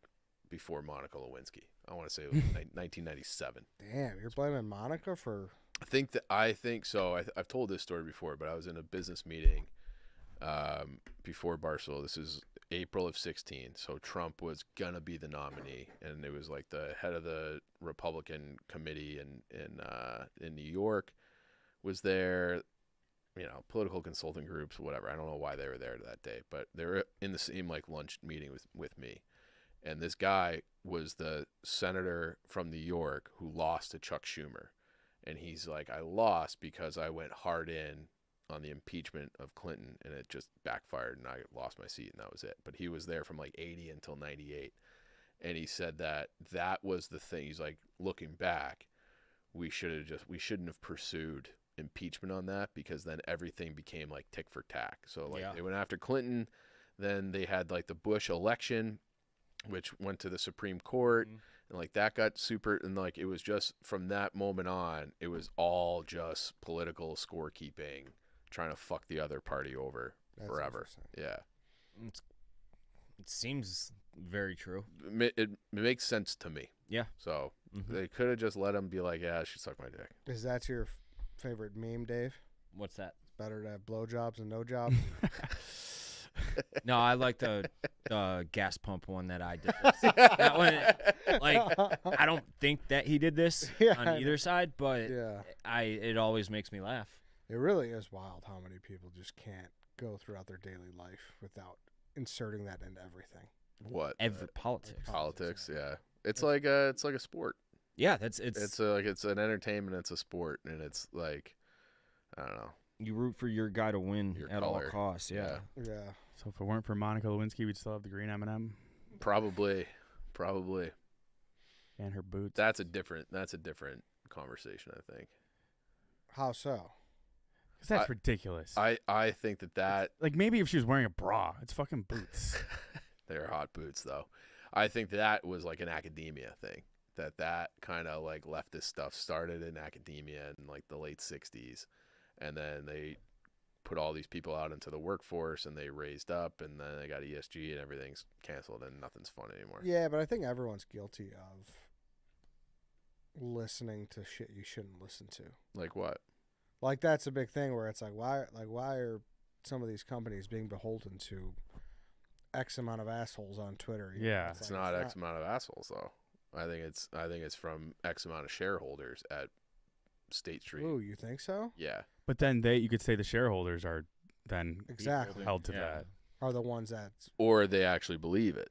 before Monica Lewinsky. I want to say it was 1997. Damn, you're blaming Monica for... I think so. I've told this story before, but I was in a business meeting before Barstool. This is April of 16, so Trump was gonna be the nominee, and it was like the head of the Republican committee in New York was there. You know, political consulting groups, whatever. I don't know why they were there that day, but they were in the same like lunch meeting with me, And this guy was the senator from New York who lost to Chuck Schumer. And he's like, I lost because I went hard in on the impeachment of Clinton, and it just backfired, and I lost my seat, and that was it. But he was there from like 80 until 98. And he said that was the thing. He's like, looking back, we shouldn't have pursued impeachment on that, because then everything became like tick for tack. So like they went after Clinton, then they had like the Bush election, which went to the Supreme Court, and like that got super, and like it was just from that moment on, it was all just political scorekeeping, trying to fuck the other party over forever. Yeah. It seems very true. It makes sense to me. Yeah. So they could have just let him be like, yeah, she sucked my dick. Is that your favorite meme, Dave? What's that? It's better to have blowjobs than no jobs. No, I like the gas pump one that I did. That one, like, I don't think that he did this on either side, but it always makes me laugh. It really is wild how many people just can't go throughout their daily life without inserting that into everything. What? Politics. Politics, yeah. It's like a sport. Yeah, it's an entertainment. It's a sport, and it's like, I don't know. You root for your guy to win at all costs. Yeah. So if it weren't for Monica Lewinsky, we'd still have the green M&M. Probably. And her boots. That's a different conversation, I think. How so? Because that's ridiculous. I think that like maybe if she was wearing a bra, it's fucking boots. They're hot boots, though. I think that was like an academia thing. That kind of like leftist stuff started in academia in like the late 60s. And then they put all these people out into the workforce, and they raised up, and then they got ESG, and everything's canceled, and nothing's fun anymore. Yeah, but I think everyone's guilty of listening to shit you shouldn't listen to. Like what? Like that's a big thing where it's like why are some of these companies being beholden to X amount of assholes on Twitter? Yeah, it's not X amount of assholes though. I think it's from X amount of shareholders at State Street. Ooh, you think so? Yeah. But then you could say the shareholders are then held to that. Are the ones that, or they actually believe it.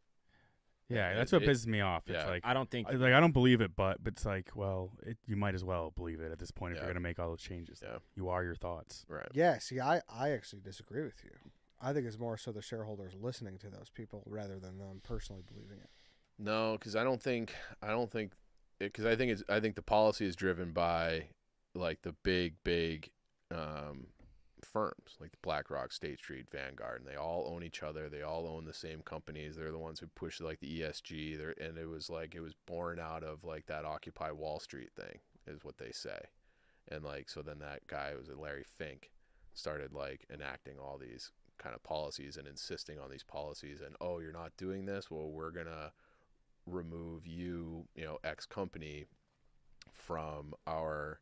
Yeah, that's what pisses me off. It's like I don't think I don't believe it, but it's like, well, you might as well believe it at this point if you're gonna make all those changes. Yeah. You are your thoughts. Right. Yeah. See, I actually disagree with you. I think it's more so the shareholders listening to those people rather than them personally believing it. No, because I think the policy is driven by like the big firms like the BlackRock, State Street, Vanguard, and they all own each other. They all own the same companies. They're the ones who push like the ESG. And it was born out of like that Occupy Wall Street thing, is what they say. And like so then that guy was Larry Fink started like enacting all these kind of policies and insisting on these policies. And you're not doing this. Well, we're gonna remove you, X company from our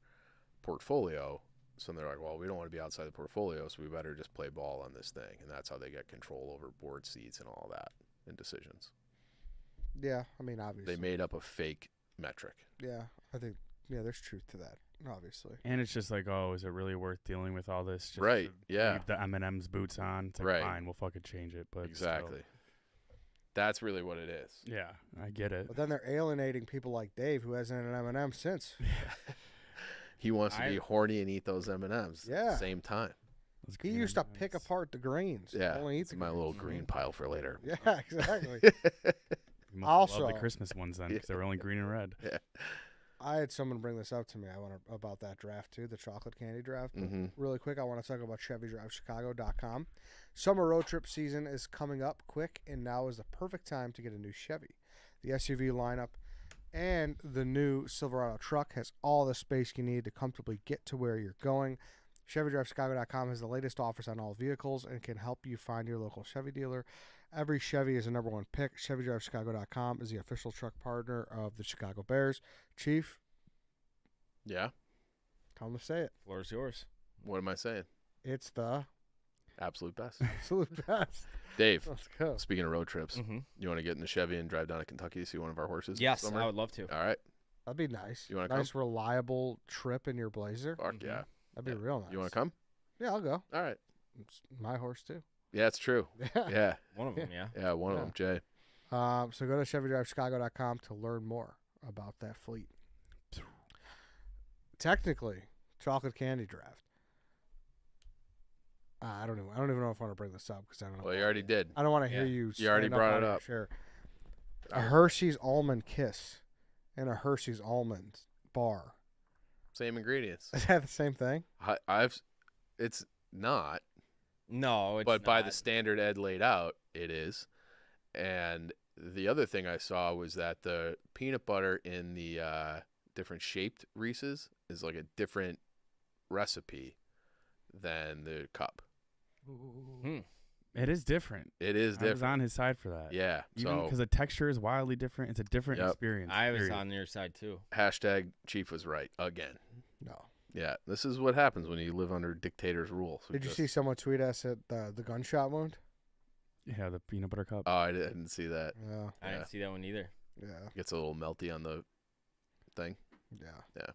portfolio. So they're like, well, we don't want to be outside the portfolio, so we better just play ball on this thing. And that's how they get control over board seats and all that and decisions. Yeah, I mean, obviously. They made up a fake metric. Yeah, I think, there's truth to that, obviously. And it's just like, is it really worth dealing with all this? Just right, to leave the M&M's boots on? It's like, fine, we'll fucking change it. But exactly. Still. That's really what it is. Yeah, I get it. But then they're alienating people like Dave, who hasn't had an M&M since. He wants to be horny and eat those M&Ms at the same time. He used to pick apart the grains. Yeah, only eat it's my greens. little green pile for later. Yeah, exactly. You must love the Christmas ones then, because they're only green and red. Yeah. I had someone bring this up to me. About that draft too, the chocolate candy draft. Mm-hmm. Really quick, I want to talk about ChevyDriveChicago.com. Summer road trip season is coming up quick, and now is the perfect time to get a new Chevy. The SUV lineup and the new Silverado truck has all the space you need to comfortably get to where you're going. ChevyDriveChicago.com has the latest offers on all vehicles and can help you find your local Chevy dealer. Every Chevy is a number one pick. ChevyDriveChicago.com is the official truck partner of the Chicago Bears. Chief? Yeah? Tell them to say it. Floor is yours. What am I saying? It's the absolute best. Absolute best. Dave, let's go. Speaking of road trips, you want to get in the Chevy and drive down to Kentucky to see one of our horses? Yes, I would love to. All right. That'd be nice. You want to nice, come? reliable trip in your Blazer. Fuck yeah. That'd be real nice. You want to come? Yeah, I'll go. All right. It's my horse too. Yeah, it's true. Yeah. One of them, yeah. Yeah, one of them, Jay. So go to ChevyDriveChicago.com to learn more about that fleet. Technically, chocolate candy draft. I don't even know if I want to bring this up because I don't know. Well, you already did. I don't want to Yeah. hear you. You already stand brought out it of your up. chair. A Hershey's almond kiss and a Hershey's almond bar. Same ingredients. Is that the same thing? It's not, No, it's but by the not. standard Ed laid out, it is. And the other thing I saw was that the peanut butter in the different shaped Reese's is like a different recipe than the cup. It is different. It is I was different. on his side for that. Yeah. Even So because the texture is wildly different. It's a different Yep. experience. I was period. on your side too. hashtag Chief was right again. No. Yeah. This is what happens when you live under dictator's rule. So Did you just- see someone tweet us at the gunshot wound? Yeah, the peanut butter cup. Oh, I didn't see that. Yeah. I didn't see that one either. Yeah. Gets a little melty on the thing. Yeah.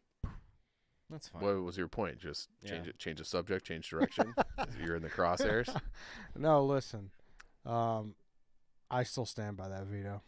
That's fine. What was your point? Just Yeah. change the subject, change direction. You're in the crosshairs. No, listen. I still stand by that veto,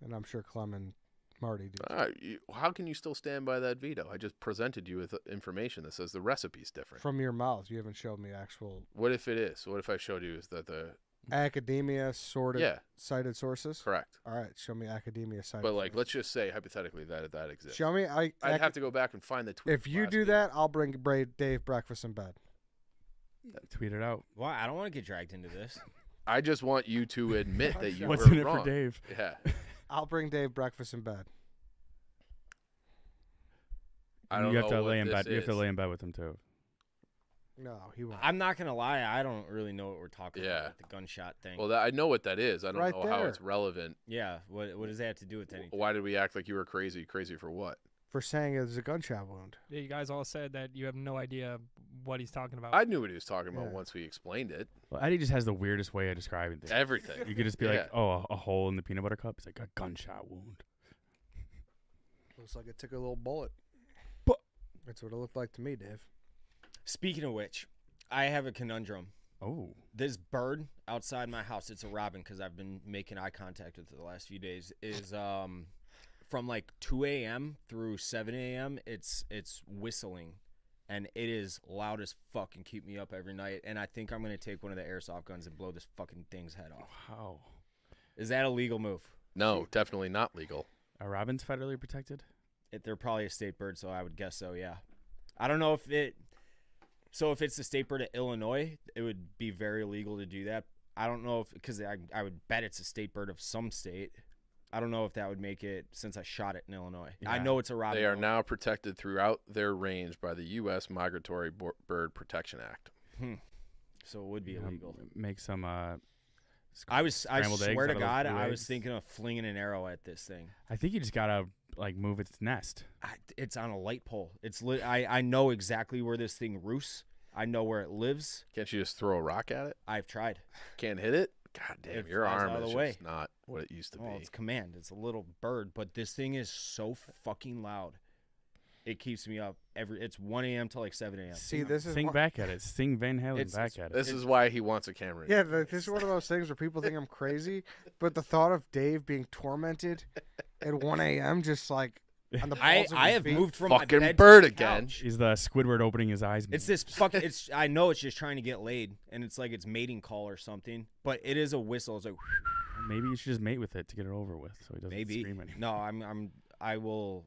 and I'm sure Clem and Marty do. How can you still stand by that veto? I just presented you with information that says the recipe's different. From your mouth, you haven't showed me actual What if it is? What if I showed you is that the academia sorted yeah, cited sources. correct. All right, show me academia cited. But like, sources. let's just say hypothetically that exists. show me. I'd have to go back and find the tweet. If from you last do week. that, I'll bring Dave breakfast in bed. Tweet it out. Why? I don't want to get dragged into this. I just want you to admit that you What's were in it wrong. for Dave? Yeah, I'll bring Dave breakfast in bed. I don't you have know to what lay in this bed. You have to is. lay in bed with him too. No, he won't. I'm not gonna lie. I don't really know what we're talking Yeah. about with the gunshot thing. Well, I know what that is. I don't Right know how there. it's relevant. yeah. What does that have to do with anything? Why did we act like you were crazy? Crazy for what? For saying it was a gunshot wound. Yeah, you guys all said that you have no idea what he's talking about. I knew what he was talking about Yeah. once we explained it. Well, Eddie just has the weirdest way of describing things. Everything. You could just be Yeah. like, "Oh, a hole in the peanut butter cup." It's like a gunshot wound. Looks like it took a little bullet. That's what it looked like to me, Dave. Speaking of which, I have a conundrum. Oh, This bird outside my house, it's a robin because I've been making eye contact with it the last few days, is from like 2 a.m. through 7 a.m. It's whistling, and it is loud as fuck and keep me up every night. And I think I'm going to take one of the airsoft guns and blow this fucking thing's head off. wow. Is that a legal move? No, definitely not legal. Are robins federally protected? They're probably a state bird, so I would guess so, yeah. I don't know if it... So if it's the state bird of Illinois, it would be very illegal to do that. I don't know if... Because I would bet it's a state bird of some state. I don't know if that would make it since I shot it in Illinois. I Yeah. know it's a robin. They are now protected throughout their range by the U.S. Migratory Bird Protection Act. So it would be Yeah, illegal. Make some. I scrambled eggs swear out to of those God, blue I was eggs. thinking of flinging an arrow at this thing. I think you just gotta like move its nest. It's on a light pole. It's lit. I know exactly where this thing roosts. I know where it lives. Can't you just throw a rock at it? I've tried. Can't hit it? God damn, It your flies arm out of is the way. just not what it used to Oh, be. it's command. It's a little bird, but this thing is so fucking loud. It keeps me up It's 1 a.m. till like 7 a.m. See, this is Sing one- back at it. Sing Van Halen It's- back at it. This is why he wants a camera. Yeah, this is one of those things where people think I'm crazy, but the thought of Dave being tormented at 1 a.m. just like on the balls of I his have feet. moved from my Fucking bed bird to the again. couch. He's the Squidward opening his eyes. It's this fucking. It's. I know it's just trying to get laid, and it's like its mating call or something. But it is a whistle. It's like Maybe you should just mate with it to get it over with, so he doesn't maybe. scream anymore. No, I will.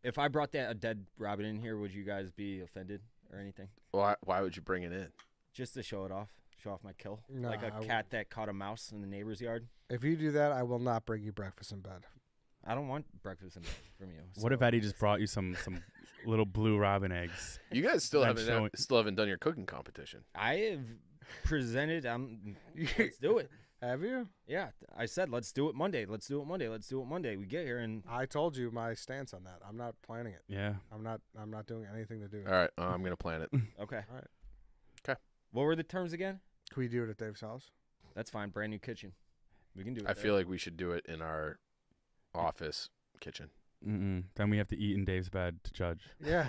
If I brought a dead robin in here, would you guys be offended or anything? Why would you bring it in? Just to show it off, show off my kill, No, like a I cat that caught a mouse in the neighbor's yard. If you do that, I will not bring you breakfast in bed. I don't want breakfast in bed from you. What if so- Eddie just brought you some little blue robin eggs? You guys still I'm haven't showing- done your cooking competition. I have presented. Let's do it. Have you? Yeah, I said let's do it Monday. Let's do it Monday. Let's do it Monday. We get here and I told you my stance on that. I'm not planning it. Yeah. I'm not doing anything to do it. All right, I'm gonna plan it. okay. All right. 'Kay. What were the terms again? Can we do it at Dave's house? That's fine. Brand new kitchen. We can do it. I feel like we should do it in our office kitchen. Mm-mm. Then we have to eat in Dave's bed to judge. Yeah.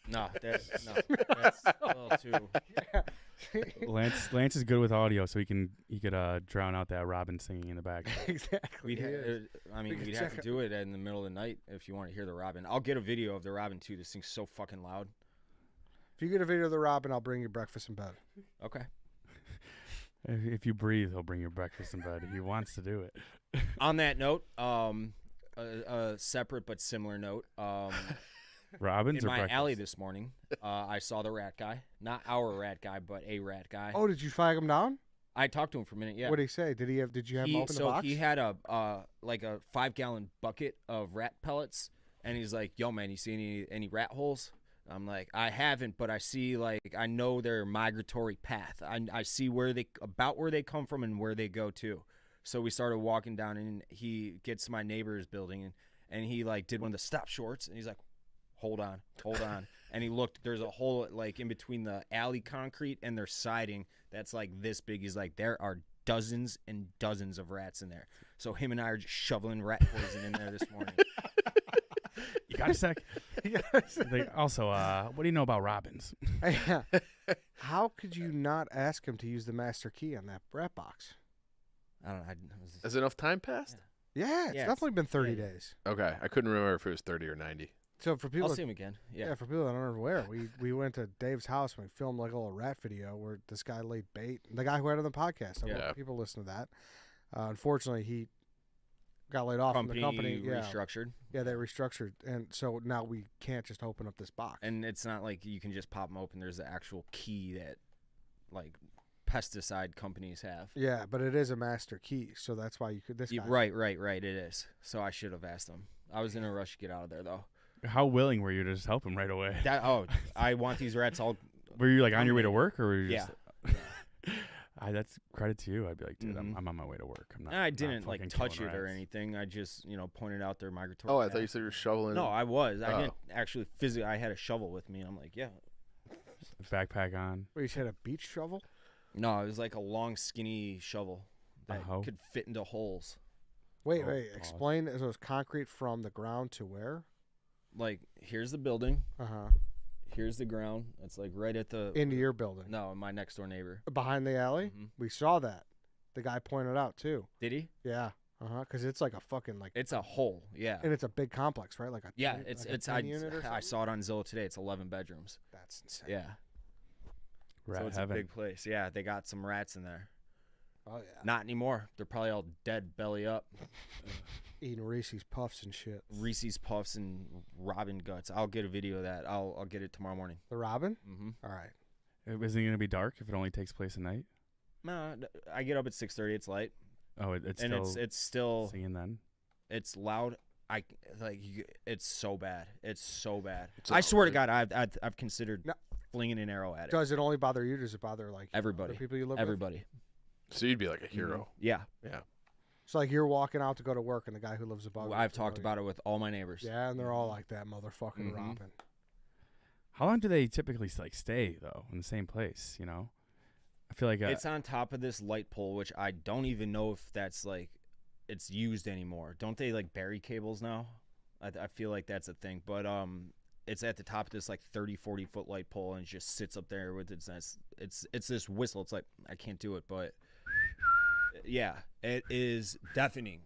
no, that's a little too. Lance is good with audio, so he could drown out that Robin singing in the back. Exactly. We'd have to do it in the middle of the night if you want to hear the Robin. I'll get a video of the Robin too. This thing's so fucking loud. If you get a video of the Robin, I'll bring you breakfast in bed. Okay. If you breathe, he'll bring you breakfast in bed. He wants to do it. On that note, a separate but similar note. Robins In or my breakfast? alley this morning, I saw the rat guy. Not our rat guy, but a rat guy. Oh, did you flag him down? I talked to him for a minute. Yeah. What did he say? Did you have him open the box? He had a 5-gallon bucket of rat pellets, and he's like, "Yo, man, you see any rat holes?" I'm like, "I haven't, but I see I know their migratory path. I see where they come from and where they go to." So we started walking down, and he gets to my neighbor's building, and he did one of the stop shorts, and he's like, hold on. And he looked, there's a hole in between the alley concrete and their siding that's this big. He's like, there are dozens and dozens of rats in there. So him and I are just shoveling rat poison in there this morning. You got a sec? Also, what do you know about robins? How could you not ask him to use the master key on that rat box? I don't know. Has enough time passed? Yeah, it's Yeah, definitely been 30 days. Okay, I couldn't remember if it was 30 or 90. So for people, I'll see him again. Yeah. for people that aren't aware, we went to Dave's house and we filmed a little rat video where this guy laid bait. The guy who had on the podcast. I Yeah. want people listen to that. Unfortunately, he got laid off from the company. Yeah, restructured. yeah, they restructured, and so now we can't just open up this box. And it's not like you can just pop them open. There's the actual key that pesticide companies have. Yeah, but it is a master key, so that's why you could. This guy. Right. It is. So I should have asked him. I was in a rush to get out of there though. How willing were you to just help him right away? I want these rats all. Were you on your way to work, or were you just? Yeah. That's credit to you. I'd be like, dude, Mhm. I'm on my way to work. I'm not. I not didn't fucking touch killing it or rats. anything. I just pointed out their migratory. Oh, I thought path. you said you were shoveling. No, I was. I Oh. didn't actually physically. I had a shovel with me. And I'm like, yeah. Backpack on. Wait, you said a beach shovel? No, it was like a long, skinny shovel that hoe? could fit into holes. Wait, Oh, wait. pause. Explain. So it's concrete from the ground to where? Here's the building. Uh-huh. Here's the ground. It's right at the. Into your building. No, my next door neighbor. Behind the alley? Mhm. We saw that. The guy pointed out too. Did he? Yeah. Uh-huh. Because it's like a fucking It's a hole. Yeah. and it's a big complex, right? Like a Yeah. 10 It's like a it's. 10 unit or I something? saw it on Zillow today. It's 11 bedrooms. That's insane. Yeah. Rat So it's heaven. a big place. Yeah, they got some rats in there. Oh yeah. Not anymore. They're probably all dead, belly up. Eating Reese's Puffs and shit. Reese's Puffs and Robin guts. I'll get a video of that. I'll get it tomorrow morning. The Robin? Mm-hmm. All right. Isn't it gonna be dark if it only takes place at night? No, I get up at 6:30. It's light, Oh, it's and still it's still singing then. it's loud. It's so bad. It's so bad. It's I all swear to good. God, I've considered No. flinging an arrow at it. Does it only bother you? Does it bother like Everybody. the people you live Everybody. So you'd be like a hero. Mhm. Yeah, Yeah. with? So like you're walking out to go to work and the guy who lives above you I've is talked above about it with all my neighbors. you. Yeah, and they're all like that motherfucking Mhm. Robin. How long do they typically stay though in the same place? I feel like It's on top of this light pole, which I don't even know if that's it's used anymore. Don't they bury cables now? I feel like that's a thing, but it's at the top of this 30-40 foot light pole and it just sits up there with its nest. It's this whistle. It's I can't do it, but yeah, it is deafening.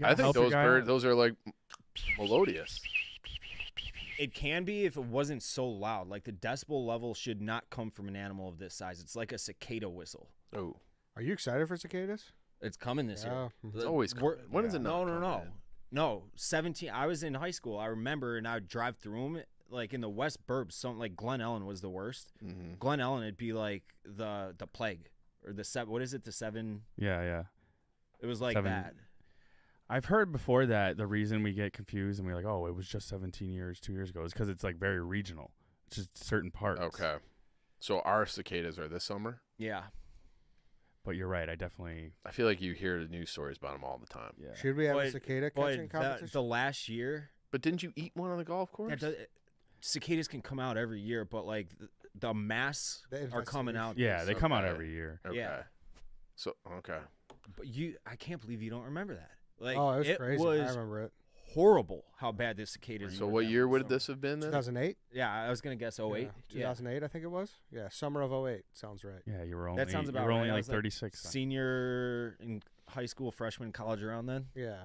I think those birds, those are melodious. It can be if it wasn't so loud. The decibel level should not come from an animal of this size. It's like a cicada whistle. Oh, Are you excited for cicadas? It's coming this year. Yeah. it's always We're- coming. When is it not? No. coming? No, 17. I was in high school. I remember, and I would drive through them, in the West Burbs. Something like Glen Ellen was the worst. Mm-hmm. Glen Ellen, it'd be the plague or the seven. What is it? The seven. Yeah. It was like Seven. that. I've heard before that the reason we get confused and we're like, oh, it was just 17 years, 2 years ago, is because it's very regional. It's just certain parts. Okay. So our cicadas are this summer. Yeah. But you're right. I definitely. I feel like you hear the news stories about them all the time. Yeah. Should we have a But- cicada But catching competition? the last year, But didn't you eat one on the golf course? cicadas can come out every year, but the mass The are coming out. Yeah, they come out Okay. every year. Okay. Yeah. So okay. But I can't believe you don't remember that. oh, it was crazy. I remember it. horrible how bad the cicadas. So were what that year one would summer. this have been then? 2008. Yeah, I was gonna guess 08. Yeah, 2008, I think it was. Yeah, summer of 08 sounds right. Yeah, you were only that sounds about you were right. only I like was 36. then. Senior in high school, freshman, college around then. Yeah,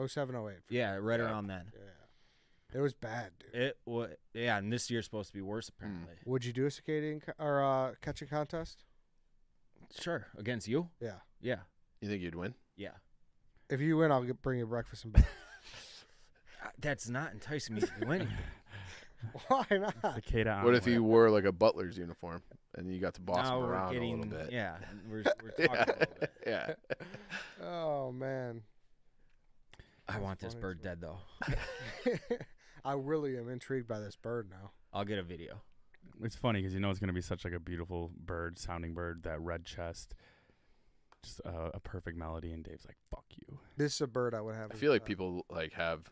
07, 08. Yeah, right Yeah. around then. Yeah, it was bad, dude. It was. Yeah, and this year's supposed to be worse apparently. Would you do a cicating or catching contest? Sure, against you. Yeah. Yeah, You think you'd win? yeah. If you win, I'll bring you breakfast and bed. That's not enticing me to do anything. Why not? Cicada What if omelet. you wore like a butler's uniform and you got to boss Now him we're around getting. a little bit? Yeah, we're talking a little bit. Yeah. Oh man, I want this funny bird as dead though. I really am intrigued by this bird now. I'll get a video. It's funny because you know it's gonna be such like a beautiful bird, sounding bird. That red chest, just a perfect melody, and Dave's like, "Fuck you." This is a bird I would have. I as, feel like people like have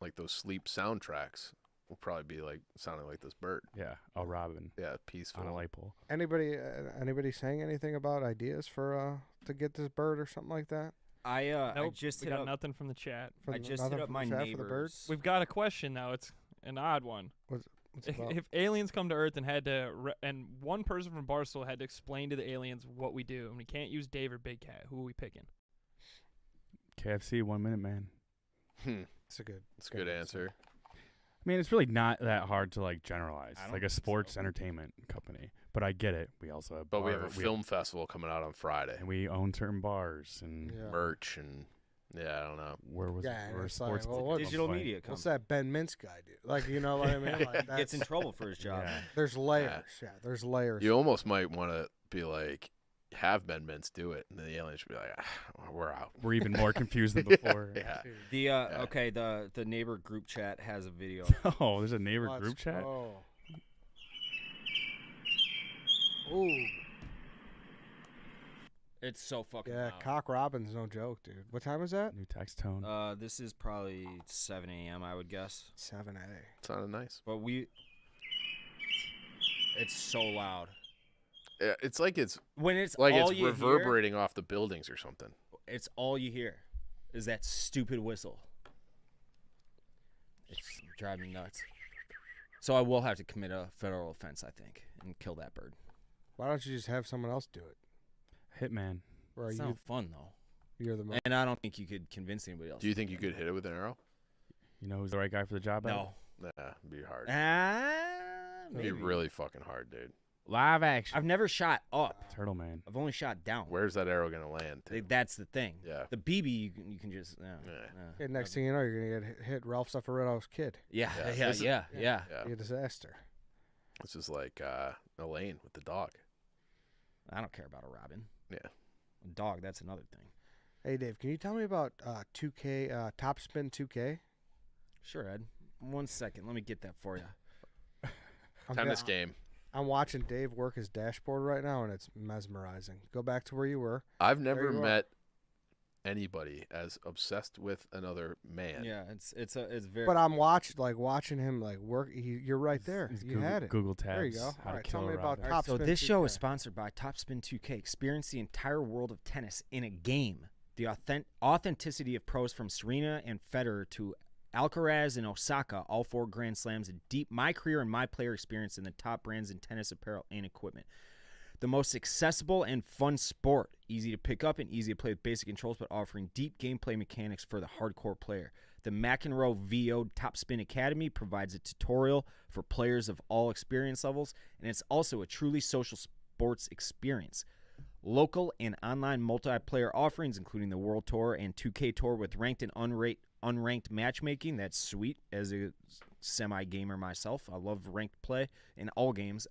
like those sleep soundtracks will probably be like sounding like this bird. Yeah, a robin Yeah, peaceful. on a light pole. Anybody saying anything about ideas for to get this bird or something like that? I Nope, just we hit got up. nothing from the chat. From I just nothing hit up from my the chat for the bird? neighbors. We've got a question now. It's an odd one. What's If, about? if aliens come to Earth and had to, and one person from Barstool had to explain to the aliens what we do, and we can't use Dave or Big Cat, who are we picking? KFC, 1 minute man. It's a good. It's a good answer. I mean, it's really not that hard to like generalize. I don't Like a think sports so. entertainment company, but I get it. We also have, But we have a bar- film festival coming out on Friday. and we own certain bars and Yeah. Merch and I don't know. where was Yeah, where it's like, sports well, clubs what's- Digital play. media What's comes. that Ben Mintz guy do? Like, you know what I mean? Like, Gets that's, in trouble for his job. Yeah. there's layers. Yeah, there's layers. You almost might want to be like, have Ben Mintz do it, and then the aliens should be like, we're out. We're even more confused than before. Yeah. The okay, the neighbor group chat has a video. Oh, there's a neighbor Let's group chat. go. Ooh, It's so fucking yeah, loud. Cock Robin's no joke, dude. What time is that? New text tone. This is probably 7 a.m. I would guess. 7 Sounded nice. But it's so loud. Yeah, it's like it's When it's like all it's you reverberating off the buildings or something. hear, it's all you hear is that stupid whistle. It's driving me nuts. So I will have to commit a federal offense, I think, and kill that bird. Why don't you just have someone else do it? Hitman. Or are It's you? not fun though, You're the. and I don't think you could convince anybody else. Do you think you could hit it with an arrow? You know who's the right guy for the job? Adam? No. Nah, it'd be hard. Maybe. It'd be really fucking hard, dude. Live action. I've never shot up. Turtle Man. I've only shot down. Where's that arrow gonna land? To? That's the thing. Yeah. The BB, you can just. Yeah. And next thing you know, you're gonna get hit Ralph Suffereto's kid. Yeah, Yeah, yeah, this is- yeah, yeah. Yeah. Be a disaster. This is like Elaine with the dog. I don't care about a robin. Yeah. A dog, that's another thing. Hey Dave, can you tell me about 2K Top Spin 2K? Sure, Ed. 1 second. Let me get that for you. Tennis game. I'm watching Dave work his dashboard right now, and it's mesmerizing. Go back to where you were. I've never you are. met anybody as obsessed with another man. Yeah, it's very. But I'm watching him work. You're right there. He's You Google, had it. Google tabs. There you go. How All to right, kill tell a me about robin. Top so Spin this show 2K. is sponsored by Topspin 2K. Experience the entire world of tennis in a game. The authenticity of pros from Serena and Federer to Alcaraz and Osaka, all 4 Grand Slams, a deep my career and my player experience in the top brands in tennis apparel and equipment. The most accessible and fun sport, easy to pick up and easy to play with basic controls, but offering deep gameplay mechanics for the hardcore player. The McEnroe VO Topspin Academy provides a tutorial for players of all experience levels, and it's also a truly social sports experience. Local and online multiplayer offerings, including the World Tour and 2K Tour with ranked and unranked matchmaking. That's sweet as a semi-gamer myself. I love ranked play in all games.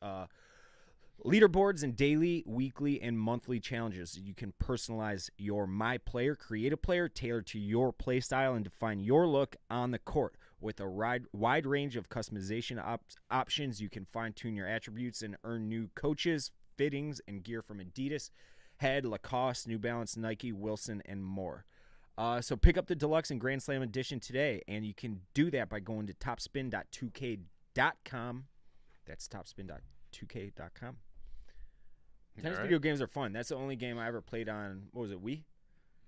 Leaderboards and daily, weekly, and monthly challenges. You can personalize your My Player, create a player tailored to your play style, and define your look on the court. With a wide range of customization options, you can fine-tune your attributes and earn new coaches, fittings, and gear from Adidas, Head, Lacoste, New Balance, Nike, Wilson, and more. So pick up the Deluxe and Grand Slam Edition today, and you can do that by going to topspin.2k.com. That's topspin.2k.com. Tennis All right. video games are fun. That's the only game I ever played on, what was it, Wii?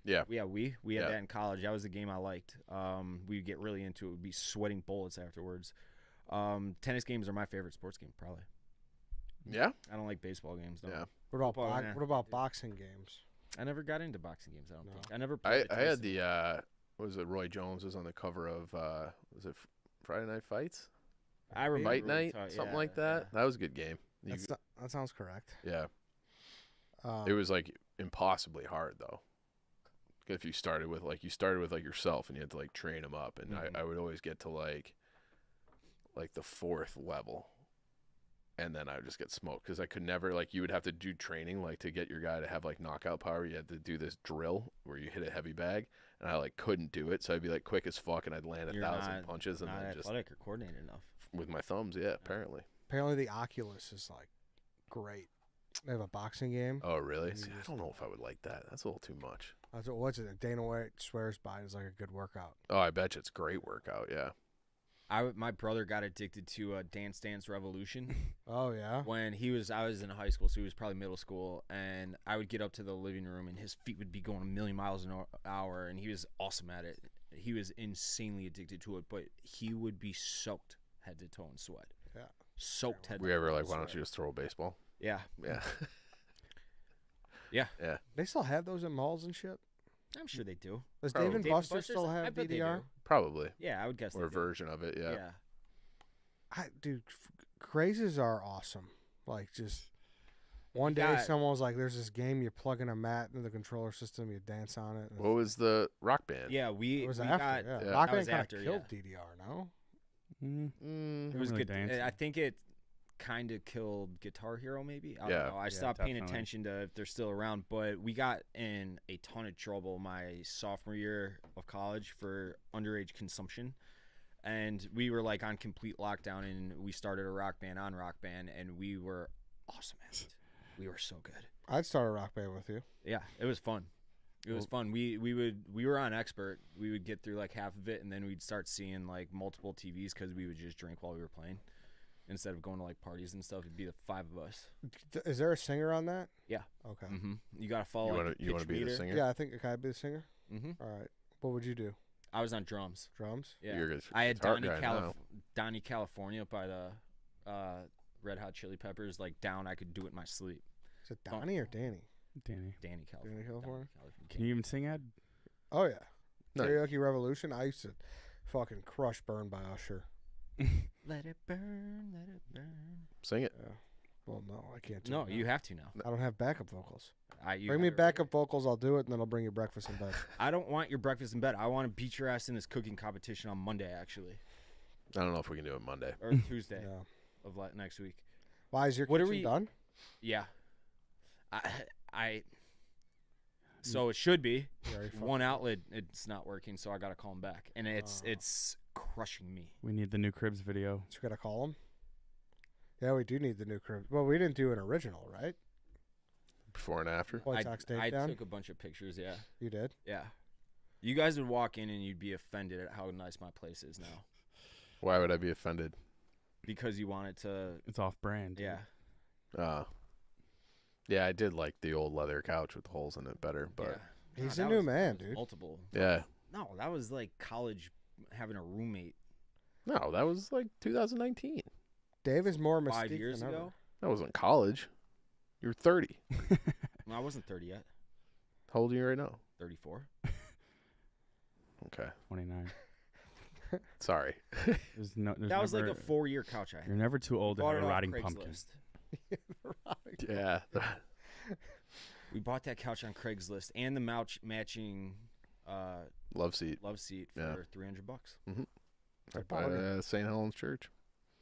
Yeah. We had Yeah. that in college. That was the game I liked. We'd get really into it. We'd be sweating bullets afterwards. Tennis games are my favorite sports game, probably. Yeah. I don't like baseball games, though. Yeah. What about Football, nah, what about dude. boxing games? I never got into boxing games, I don't No. think. I never I played had the what was it? Roy Jones was on the cover of was it Friday Night Fights? I remember Fight really Night, talk- something yeah, like that. yeah. That was a good game. That sounds correct. Yeah. Um, It was like impossibly hard though. If you started with yourself and you had to like train them up, and Mhm. I would always get to like the 4th level, and then I would just get smoked because I could never you would have to do training like to get your guy to have like knockout power. You had to do this drill where you hit a heavy bag, and I couldn't do it, so I'd be like quick as fuck, and I'd land You're 1,000 not- punches, and Not then just athletic or coordinated enough. with my thumbs. Yeah, apparently. apparently the Oculus is great. They have a boxing game. Oh really? You See, I just- don't know if I would like that. That's a little too much. What's it? Dana White swears by it is like a good workout. Oh, I bet you it's a great workout. Yeah. My brother got addicted to Dance Dance Revolution Oh yeah. when I was in high school, so he was probably middle school, and I would get up to the living room and his feet would be going a million miles an hour, and he was awesome at it. He was insanely addicted to it, but he would be soaked head to toe in sweat. Yeah. Soaked head We to ever toe in why don't sweat. you just throw a baseball? Yeah. Yeah. They still have those in malls and shit. I'm sure they do. Does Probably. Dave and Dave and Buster Buster's? still I have bet they DDR? do. Probably. Yeah, I would guess Or they a do. version of it. Yeah. Yeah. Dude, crazes are awesome. Just one You day got- someone was like, "There's this game. You plug in a mat into the controller system. You dance on it." and What was the Rock Band? Yeah, It we was got after. Yeah. yeah. Rock That Band was kind after, of killed yeah. DDR. No. It was really good. dancing. I think it kind of killed Guitar Hero, maybe. I Yeah. don't know. I Yeah, stopped paying definitely. attention to if they're still around, but we got in a ton of trouble my sophomore year of college for underage consumption. And we were on complete lockdown, and we started a Rock Band on Rock Band, and we were awesome at it. We were so good. I'd start a Rock Band with you. Yeah, it was fun. It was fun. We were on Expert. We would get through half of it, and then we'd start seeing multiple TVs because we would just drink while we were playing. Instead of going to parties and stuff, it'd be the 5 of us. Is there a singer on that? Yeah. Okay. Mm-hmm. You gotta follow. You want to be the singer? Yeah, I think can I be the singer? Mm-hmm. All right. What would you do? I was on drums. Drums? Yeah. You're a I had guitar guy now. Donnie California by the Red Hot Chili Peppers down. I could do it in my sleep. Is it Donnie or Danny? Danny. Danny California. Danny California? Can you even sing, Ed? Oh yeah. Nice. Karaoke Revolution. I used to fucking crush "Burn" by Usher. Let it burn, let it burn. Sing it. Yeah. Well, no, I can't. Do No, it you now. have to now. I don't have backup vocals. You Bring me have it right backup vocals. I'll do it, and then I'll bring you breakfast in bed. I don't want your breakfast in bed. I want to beat your ass in this cooking competition on Monday, actually, I don't know if we can do it Monday. or Tuesday Yeah. of next week. Why is your What are kitchen we- done? Yeah, So it should be You already fucked one up. outlet. It's not working, so I gotta call him back, and it's crushing me. We need the new Cribs video. So we gotta call him. Yeah, we do need the new crib. Well, we didn't do an original, right? Before and after. White Sox Dave I down. took a bunch of pictures. Yeah, You did. yeah. You guys would walk in and you'd be offended at how nice my place is now Why would I be offended? because you wanted to. It's off brand. Yeah, Yeah, I did like the old leather couch with the holes in it better, but yeah. He's No, a that new was- man, that was dude. Multiple. yeah. No, that was college having a roommate No, that was 2019. Dave is more mystique 5 years than ever. ago. That wasn't college. You were 30. No, I wasn't 30 yet. How old are you right now? 34. Okay. 29. Sorry. There's there's That was never, a 4-year couch I had. You're never too old to Bought have it a off rotting pumpkin. Craigslist. Yeah. We bought that couch on Craigslist and the matching Love seat. love seat for Yeah. $300. Right by St. Helens Church.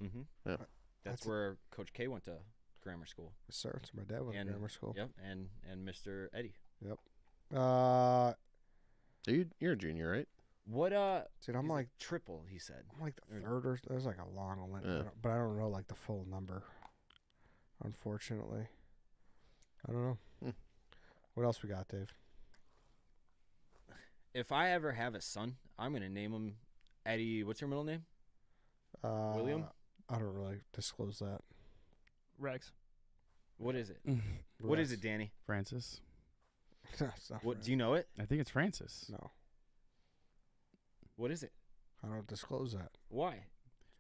Mm-hmm. Yeah. That's where Coach K went to grammar school. Yes, sir. So my dad went to And- grammar school. Yep, and Mr. Eddie. You're a junior, right? What Dude, I'm he's a like triple, he said. the third or there's a long list, Yeah. but I don't know the full number. Unfortunately, I don't know. What else we got, Dave? If I ever have a son, I'm gonna name him Eddie. What's your middle name? William? I don't really disclose that. Rex. What is it? What is Rex. it, Danny? Francis. It's not What Francis. do you know it? I think it's Francis. No, What is it? I don't disclose that. Why?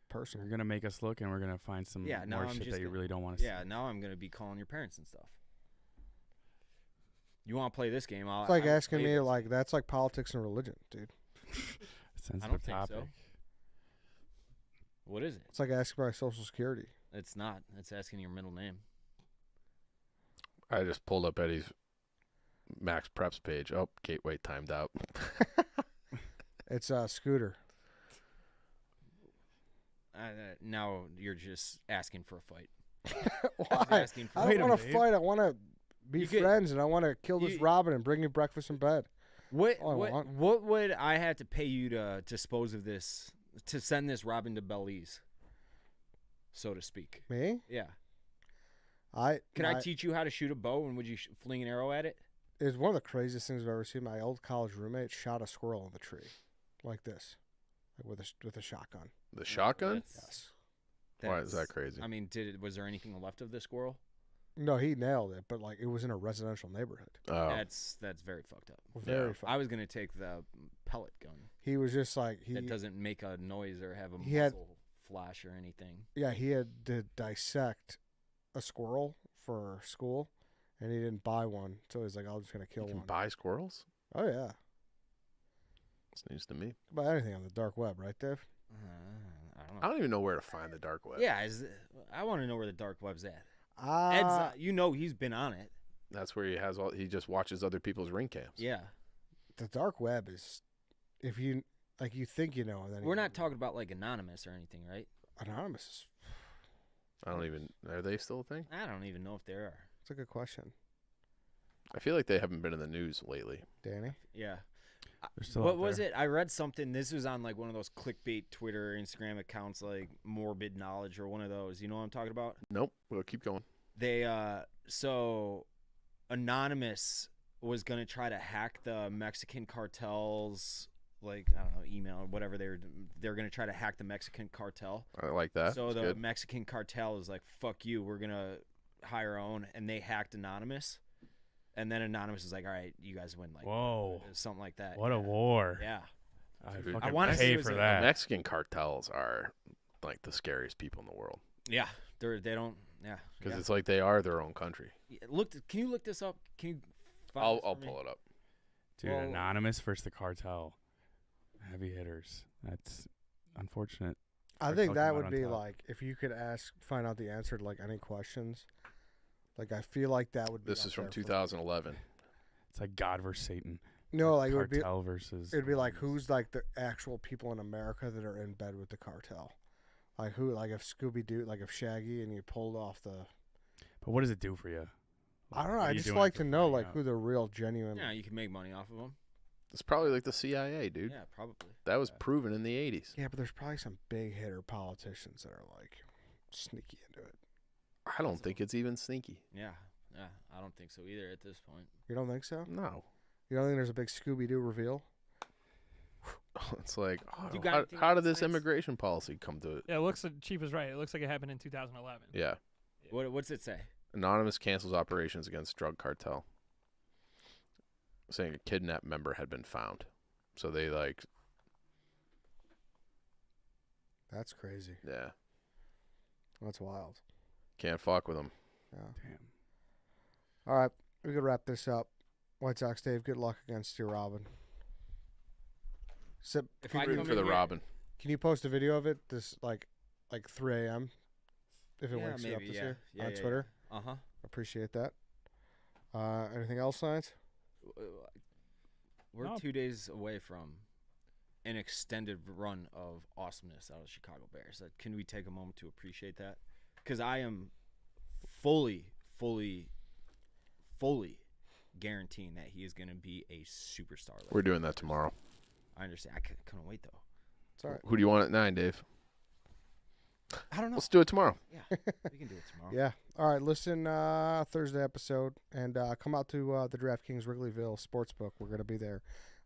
Personal. You're gonna make us look, and we're gonna find some Yeah, now more I'm shit just that you gonna- really don't want to Yeah, now I'm gonna be calling your parents and stuff. You want to play this game? It's like I'll asking play me, this. like, that's like politics and religion, dude. see. Sensitive don't think so. topic. What is it? It's like asking my social security. It's not. It's asking your middle name. I just pulled up Eddie's Max Preps page. Oh, gateway timed out. It's Scooter. Now you're just asking for a fight. Why? Asking for I Wait don't a want to minute. fight. I want to be You get- friends, and I want to kill this you- Robin and bring me breakfast in bed. What all I want. what would I have to pay you to dispose of this, to send this Robin to Belize, so to speak? Me? Yeah. I Can I teach you how to shoot a bow, and would you fling an arrow at it? It's one of the craziest things I've ever seen. My old college roommate shot a squirrel in the tree, like this, like with a shotgun. The shotgun? Yes. Why is that That's- crazy? I mean, was there anything left of the squirrel? No, he nailed it, but like it was in a residential neighborhood. Oh, That's very fucked up. Very Yeah. fun. I was gonna take the pellet gun He was just like that doesn't make a noise or have a he had- muzzle flash or anything. Yeah, he had to dissect a squirrel for school, and he didn't buy one, so he's like, "I'm just gonna kill you can one." buy squirrels? Oh yeah, It's news to me. buy anything on the dark web, right, Dave? I don't know. I don't even know where to find the dark web. Yeah, I want to know where the dark web's at. Ah, Ed's, you know, he's been on it. That's where he just watches other people's ring cams. Yeah, the dark web is, if you like, you think you know, and then we're you- not talking about like anonymous or anything, right? anonymous. Is, I don't even. Are they still a thing? I don't even know if there are. it's a good question, I feel like they haven't been in the news lately. Danny. Yeah. They're still What out was there. it? I read something. This was on like one of those clickbait Twitter, Instagram accounts, like Morbid Knowledge or one of those. You know what I'm talking about? Nope. We'll keep going. They so Anonymous was gonna try to hack the Mexican cartels, like I don't know, email or whatever. They're gonna try to hack the Mexican cartel. I like that. So That's the good. Mexican cartel is like, "Fuck you, we're gonna hire our own," and they hacked Anonymous. And then Anonymous is like, "All right, you guys win." Like, Whoa. something like that. What yeah. a war! Yeah. I Dude. fucking I wanna say pay it was for a- that. Mexican cartels are like the scariest people in the world Yeah, they don't. Yeah, because yeah. it's like they are their own country. Yeah, can you look this up? Can you? I'll pull it up. Dude, Well- Anonymous versus the cartel. Heavy hitters. That's unfortunate. I Or think talking that about would on be top. like if you could find out the answer to like any questions. Like I feel like that would be. This up is from there for- 2011. It's like God versus Satan. No, like Cartel versus. it'd be like who's like the actual people in America that are in bed with the cartel. Like who, like if Scooby Doo, like if Shaggy, and you pulled off the. But what does it do for you? I don't know. What are I you just doing like after to know finding like out? who the real genuine. Yeah, you can make money off of them. It's probably like the CIA, dude. Yeah, probably. That was proven in the 80s. Yeah, but there's probably some big hitter politicians that are like sneaky into it. I don't think it's even sneaky. Yeah, I don't think so either at this point. You don't think so? No. You don't think there's a big Scooby Doo reveal? It's like, You got anything how on did the this science? immigration policy come to it? Yeah, it looks like Chief is right. It looks like it happened in 2011. Yeah. What's it say? Anonymous cancels operations against drug cartel, saying a kidnapped member had been found. So they like, That's crazy. yeah, That's wild. can't fuck with them. Yeah. Damn. All right, we could wrap this up. White Sox Dave, good luck against your Robin. If can, I you, Rooting come for in the here- Robin. can you post a video of it this like 3 a.m. if it Yeah, wakes you up maybe, this yeah. year Yeah, on yeah, Twitter? Uh huh. Appreciate that. Anything else, Science? We're No. 2 days away from an extended run of awesomeness out of Chicago Bears. Can we take a moment to appreciate that? Because I am fully guaranteeing that he is going to be a superstar. Like We're doing that tomorrow. I understand. I couldn't wait though. It's all right. Who do you want at 9, Dave? I don't know. Let's do it tomorrow. Yeah, we can do it tomorrow. Yeah. All right. Listen, Thursday episode, and come out to the DraftKings Wrigleyville Sportsbook. We're gonna be there,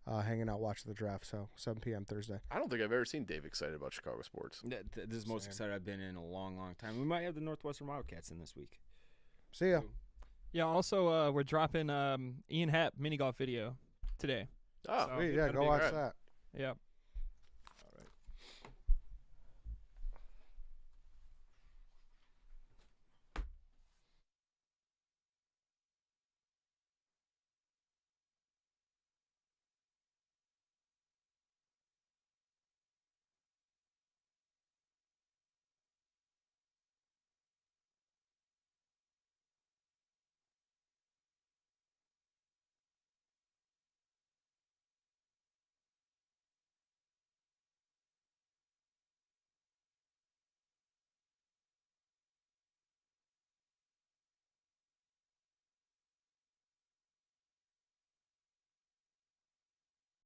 hanging out, watching the draft. So 7 p.m. Thursday. I don't think I've ever seen Dave excited about Chicago sports. This is the most Same. excited I've been in a long, long time. We might have the Northwestern Wildcats in this week. See ya. So, Yeah. Also, we're dropping Ian Happ mini golf video today. Oh, So- Sweet, yeah, that'd go be watch great. that. Yeah.